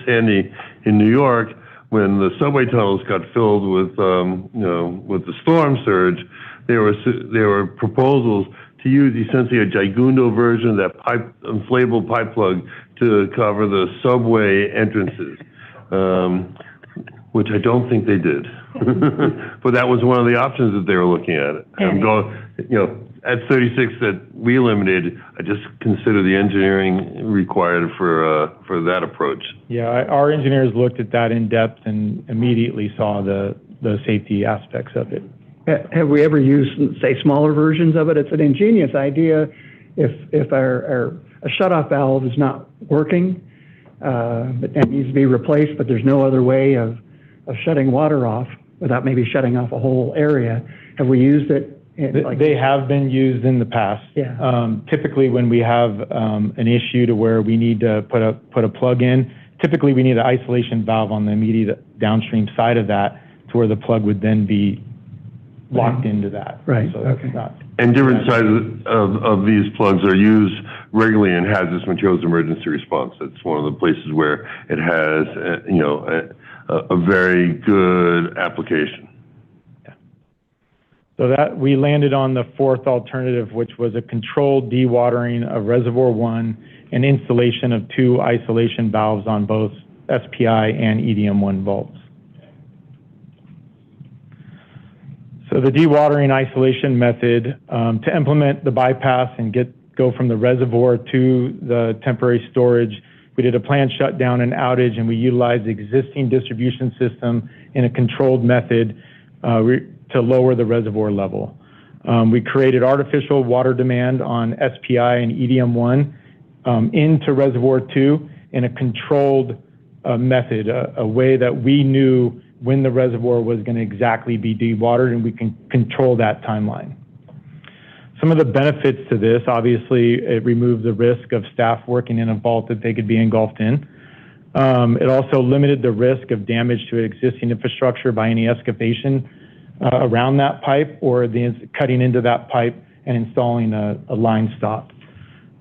Sandy in New York, when the subway tunnels got filled with, with the storm surge, there were proposals to use essentially a gigundo version of that inflatable pipe plug to cover the subway entrances, which I don't think they did. But that was one of the options that they were looking at. And at 36 that we eliminated, I just consider the engineering required for that approach. Yeah, our engineers looked at that in depth and immediately saw the safety aspects of it. Have we ever used, say, smaller versions of it? It's an ingenious idea. If a shutoff valve is not working, it needs to be replaced, but there's no other way of shutting water off without maybe shutting off a whole area. Have we used it? They have been used in the past. Yeah. Typically, when we have an issue to where we need to put a plug in, typically we need an isolation valve on the immediate downstream side of that to where the plug would then be locked into that. Right. So that's not. And different sizes of these plugs are used regularly in hazardous materials emergency response. That's one of the places where it has, a very good application. So that we landed on the fourth alternative, which was a controlled dewatering of Reservoir 1 and installation of 2 isolation valves on both SPI and EDM1 vaults. So the dewatering isolation method, to implement the bypass and go from the reservoir to the temporary storage, we did a planned shutdown and outage, and we utilized the existing distribution system in a controlled method to lower the reservoir level. We created artificial water demand on SPI and EDM1 into Reservoir 2 in a controlled method, a way that we knew when the reservoir was going to exactly be dewatered, and we can control that timeline. Some of the benefits to this, obviously, it removed the risk of staff working in a vault that they could be engulfed in. It also limited the risk of damage to existing infrastructure by any excavation around that pipe or cutting into that pipe and installing a line stop.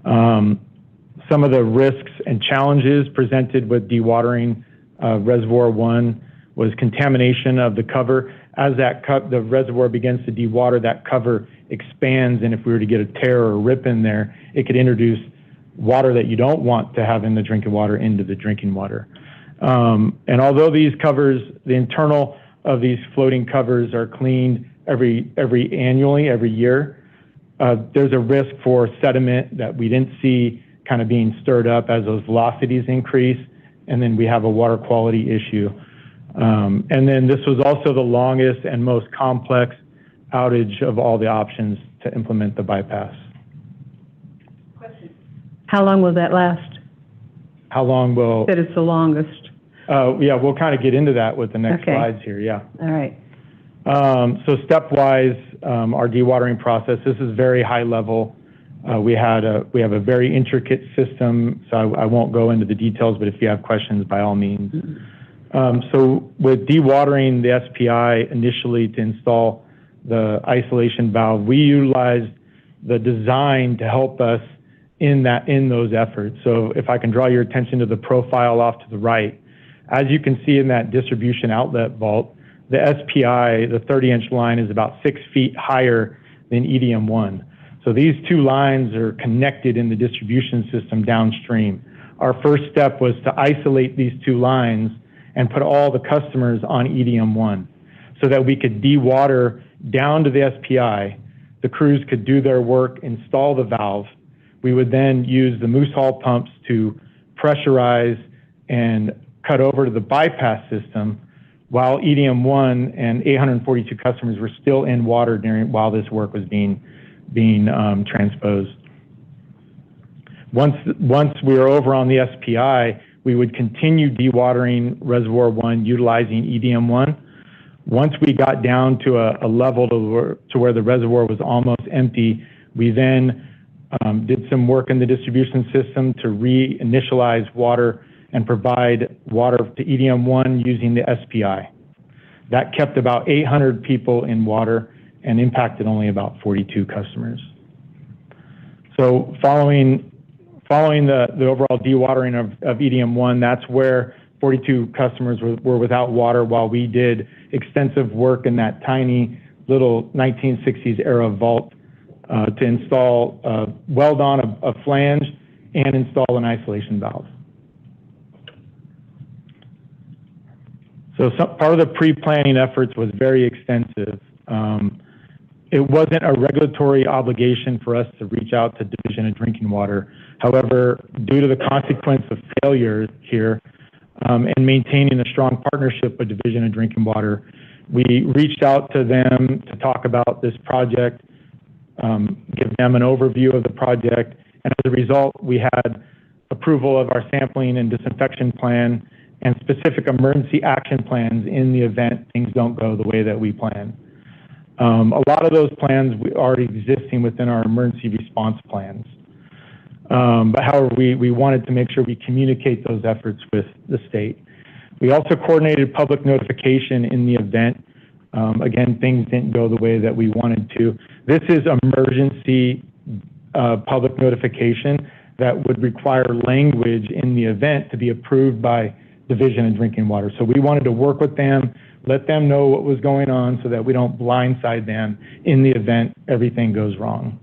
Some of the risks and challenges presented with dewatering Reservoir 1 was contamination of the cover. As the reservoir begins to dewater, that cover expands, and if we were to get a tear or a rip in there, it could introduce water that you don't want to have in the drinking water into the drinking water. And although these covers, the internal of these floating covers are cleaned annually, every year, there's a risk for sediment that we didn't see kind of being stirred up as those velocities increase, and then we have a water quality issue. And then this was also the longest and most complex outage of all the options to implement the bypass. How long will that last? How long will... That it's the longest. Yeah, we'll kind of get into that with the next slides here, yeah. All right. So stepwise, our dewatering process, this is very high level. We have a very intricate system, so I won't go into the details, but if you have questions, by all means. So with dewatering the SPI initially to install the isolation valve, we utilized the design to help us in those efforts. So if I can draw your attention to the profile off to the right, as you can see in that distribution outlet vault, the SPI, the 30-inch line, is about 6 feet higher than EDM1. So these two lines are connected in the distribution system downstream. Our first step was to isolate these two lines and put all the customers on EDM1 so that we could dewater down to the SPI. The crews could do their work, install the valve. We would then use the Moose Hall pumps to pressurize and cut over to the bypass system while EDM1 and 842 customers were still in water while this work was being transposed. Once we were over on the SPI, we would continue dewatering Reservoir 1 utilizing EDM1. Once we got down to a level to where the reservoir was almost empty, we then did some work in the distribution system to reinitialize water and provide water to EDM1 using the SPI. That kept about 800 people in water and impacted only about 42 customers. So following the overall dewatering of EDM1, that's where 42 customers were without water, while we did extensive work in that tiny little 1960s era vault to install, weld on a flange and install an isolation valve. So part of the pre-planning efforts was very extensive. It wasn't a regulatory obligation for us to reach out to Division of Drinking Water. However, due to the consequence of failure here and maintaining a strong partnership with Division of Drinking Water, we reached out to them to talk about this project, give them an overview of the project, and as a result, we had approval of our sampling and disinfection plan and specific emergency action plans in the event things don't go the way that we plan. A lot of those plans are already existing within our emergency response plans. But however, we wanted to make sure we communicate those efforts with the state. We also coordinated public notification in the event. Again, things didn't go the way that we wanted to. This is emergency public notification that would require language in the event to be approved by Division of Drinking Water. So we wanted to work with them, let them know what was going on so that we don't blindside them in the event everything goes wrong.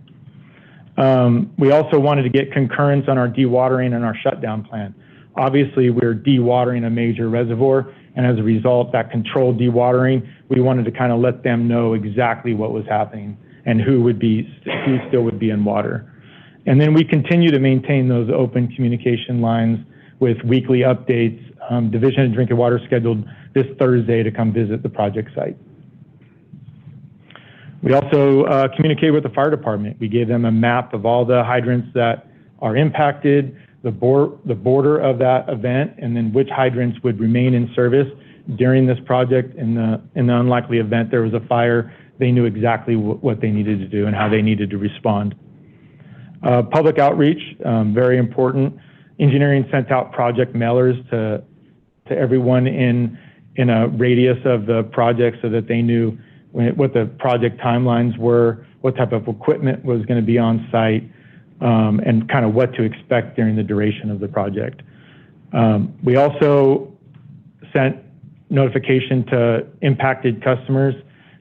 We also wanted to get concurrence on our dewatering and our shutdown plan. Obviously, we're dewatering a major reservoir, and as a result, that controlled dewatering, we wanted to kind of let them know exactly what was happening and who still would be in water. And then we continue to maintain those open communication lines with weekly updates. Division of Drinking Water scheduled this Thursday to come visit the project site. We also communicated with the fire department. We gave them a map of all the hydrants that are impacted, the border of that event, and then which hydrants would remain in service during this project. In the unlikely event there was a fire, they knew exactly what they needed to do and how they needed to respond. Public outreach, very important. Engineering sent out project mailers to everyone in a radius of the project so that they knew what the project timelines were, what type of equipment was going to be on site, and kind of what to expect during the duration of the project. We also sent notification to impacted customers.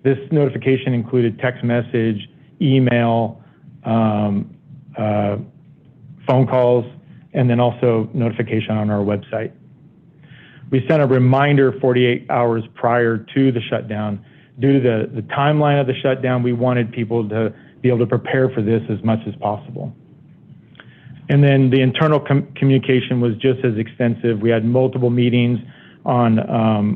This notification included text message, email, phone calls, and then also notification on our website. We sent a reminder 48 hours prior to the shutdown. Due to the timeline of the shutdown, we wanted people to be able to prepare for this as much as possible. And then the internal communication was just as extensive. We had multiple meetings on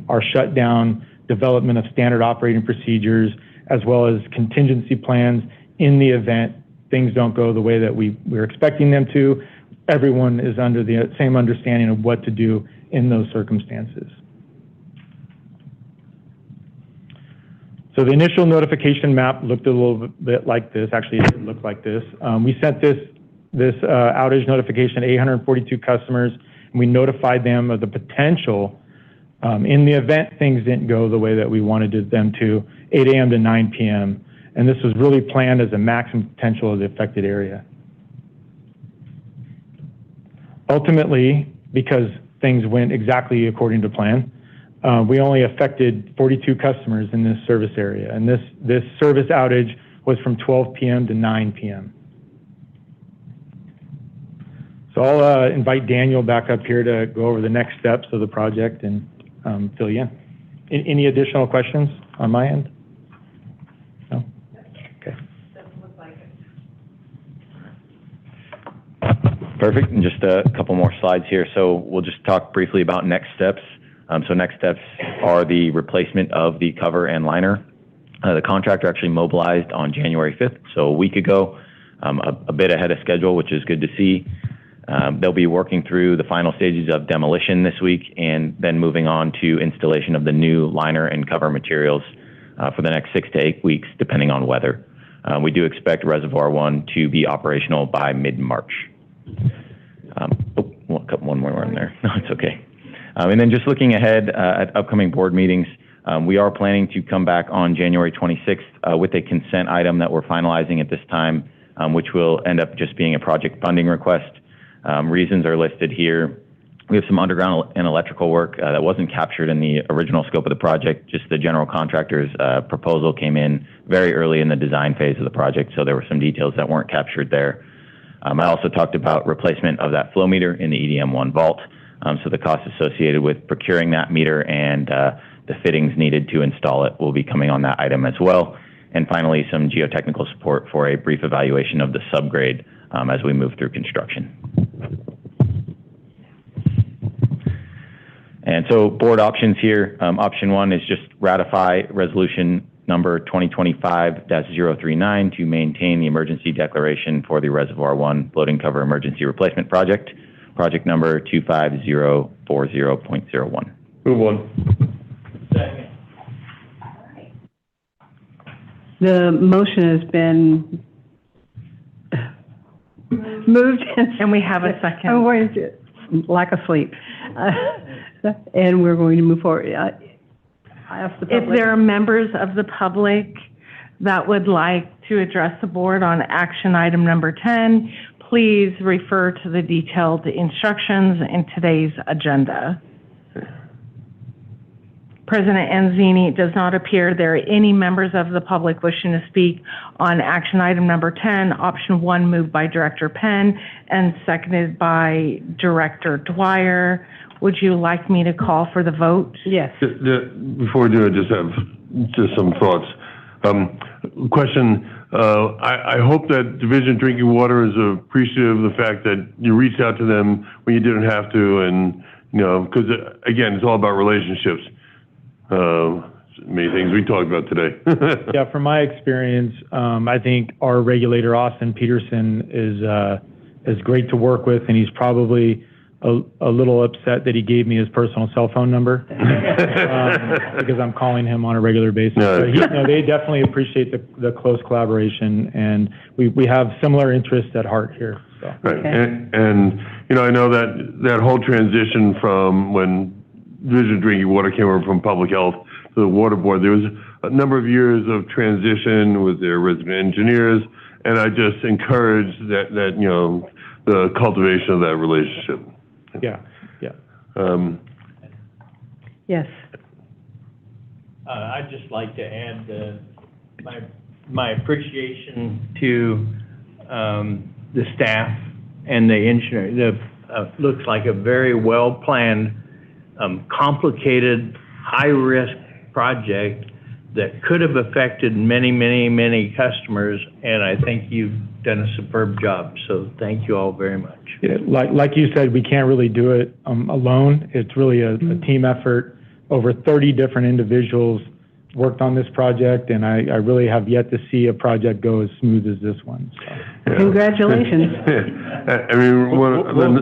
our shutdown, development of standard operating procedures, as well as contingency plans in the event things don't go the way that we're expecting them to. Everyone is under the same understanding of what to do in those circumstances. So the initial notification map looked a little bit like this. Actually, it didn't look like this. We sent this outage notification to 842 customers, and we notified them of the potential in the event things didn't go the way that we wanted them to, 8 a.m. to 9 p.m. And this was really planned as a maximum potential of the affected area. Ultimately, because things went exactly according to plan, we only affected 42 customers in this service area. And this service outage was from 12 p.m. to 9 p.m. So I'll invite Daniel back up here to go over the next steps of the project and fill you in. Any additional questions on my end? No? Okay. Perfect, and just a couple more slides here. So we'll just talk briefly about next steps. So next steps are the replacement of the cover and liner. The contractor actually mobilized on January 5th, so a week ago, a bit ahead of schedule, which is good to see. They'll be working through the final stages of demolition this week and then moving on to installation of the new liner and cover materials for the next 6 to 8 weeks, depending on weather. We do expect Reservoir 1 to be operational by mid-March. One more in there. No, it's okay. And then just looking ahead at upcoming board meetings, we are planning to come back on January 26th with a consent item that we're finalizing at this time, which will end up just being a project funding request. Reasons are listed here. We have some underground and electrical work that wasn't captured in the original scope of the project. Just the general contractor's proposal came in very early in the design phase of the project, so there were some details that weren't captured there. I also talked about replacement of that flow meter in the EDM1 vault, so the cost associated with procuring that meter and the fittings needed to install it will be coming on that item as well. And finally, some geotechnical support for a brief evaluation of the subgrade as we move through construction. And so board options here, option 1 is just ratify resolution number 2025-039 to maintain the emergency declaration for the Reservoir 1 floating cover emergency replacement project, project number 25040.01. Move on. Second. The motion has been moved. And we have a second. Oh, where is it? Lack of sleep. And we're going to move forward. I ask the If public. there are members of the public that would like to address the board on action item number 10, please refer to the detailed instructions in today's agenda. President Enzini, it does not appear there are any members of the public wishing to speak on action item number 10, option 1 moved by Director Penn and seconded by Director Dwyer. Would you like me to call for the vote? Yes. Before we do it, just some thoughts. Question, I hope that Division Drinking Water is appreciative of the fact that you reached out to them when you didn't have to, and, you know, because, again, it's all about relationships. Many things we talked about today. Yeah, from my experience, I think our regulator, Austin Peterson, is great to work with, and he's probably a little upset that he gave me his personal cell phone number because I'm calling him on a regular basis. No. But they definitely appreciate the close collaboration, and we have similar interests at heart here. So. Right. Okay. And you know, I know that whole transition from when Division of Drinking Water came over from Public Health to the Water Board, there was a number of years of transition with their resident engineers, and I just encourage that you know, the cultivation of that relationship. Yeah. Yes. I'd just like to add my appreciation to the staff and the engineer. Looks like a very well-planned, complicated, high-risk project that could have affected many, many, many customers, and I think you've done a superb job. So thank you all very much. Yeah, like you said, we can't really do it alone. It's really a team effort. Over 30 different individuals worked on this project, and I really have yet to see a project go as smooth as this one. So. Yeah. Congratulations. I mean,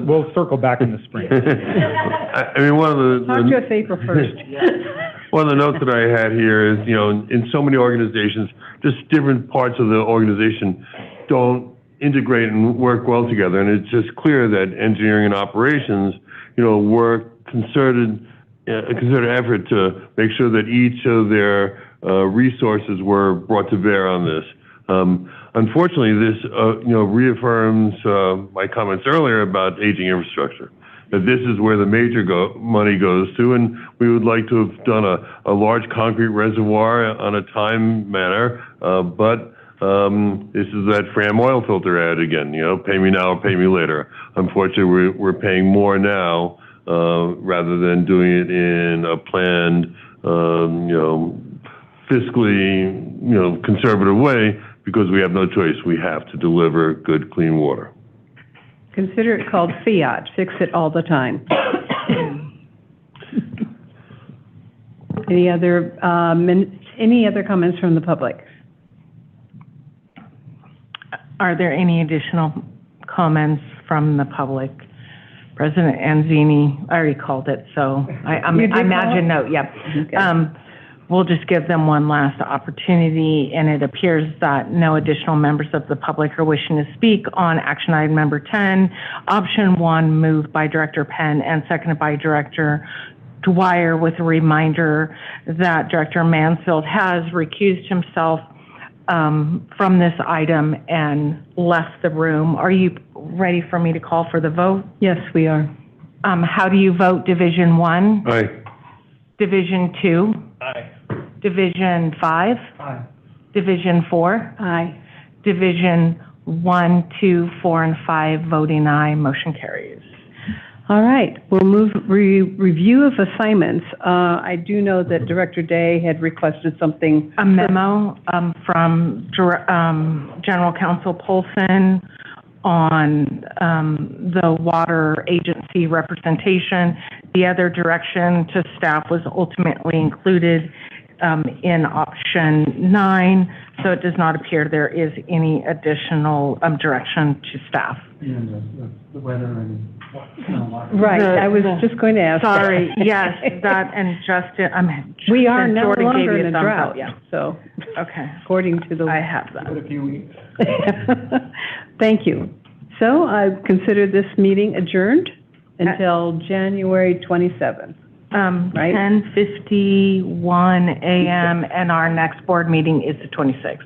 we'll circle back in the spring. I mean, one of the Talk to us April 1st. One of the notes that I had here is, you know, in so many organizations, just different parts of the organization don't integrate and work well together, and it's just clear that engineering and operations, you know, work a concerted effort to make sure that each of their resources were brought to bear on this. Unfortunately, this you know, reaffirms my comments earlier about aging infrastructure. That this is where the major money goes to, and we would like to have done a large concrete reservoir on a time manner, but this is that Fram oil filter ad again, you know, pay me now or pay me later. Unfortunately, we're paying more now rather than doing it in a planned, you know, fiscally, you know, conservative way, because we have no choice. We have to deliver good, clean water. Consider it called fiat. Fix it all the time. Any other comments from the public? Are there any additional comments from the public. President Anzini, I already called it, so I imagine no, yeah. Okay. We'll just give them one last opportunity, and it appears that no additional members of the public are wishing to speak on action item number 10. Option 1, moved by Director Penn and seconded by Director Dwyer, with a reminder that Director Mansfield has recused himself from this item and left the room. Are you ready for me to call for the vote? Yes, we are. How do you vote? Division 1? Aye. Division 2? Aye. Division 5? Aye. Division 4? Aye. Division 1, 2, 4, and 5, voting aye, motion carries. All right, we'll move review of assignments. I do know that Director Day had requested something. A memo from General Counsel Polson on the water agency representation. The other direction to staff was ultimately included in option 9, so it does not appear there is any additional direction to staff. The weather and Right, I was just going to ask. Sorry, yes, that and Justin, We are no Jordan gave longer you in a a thumbs drought, up, yeah. so Okay, according to the. I have that. a few weeks. Thank you. So I consider this meeting adjourned until January 27th. Right. 10:51 a.m. and our next board meeting is the 26th.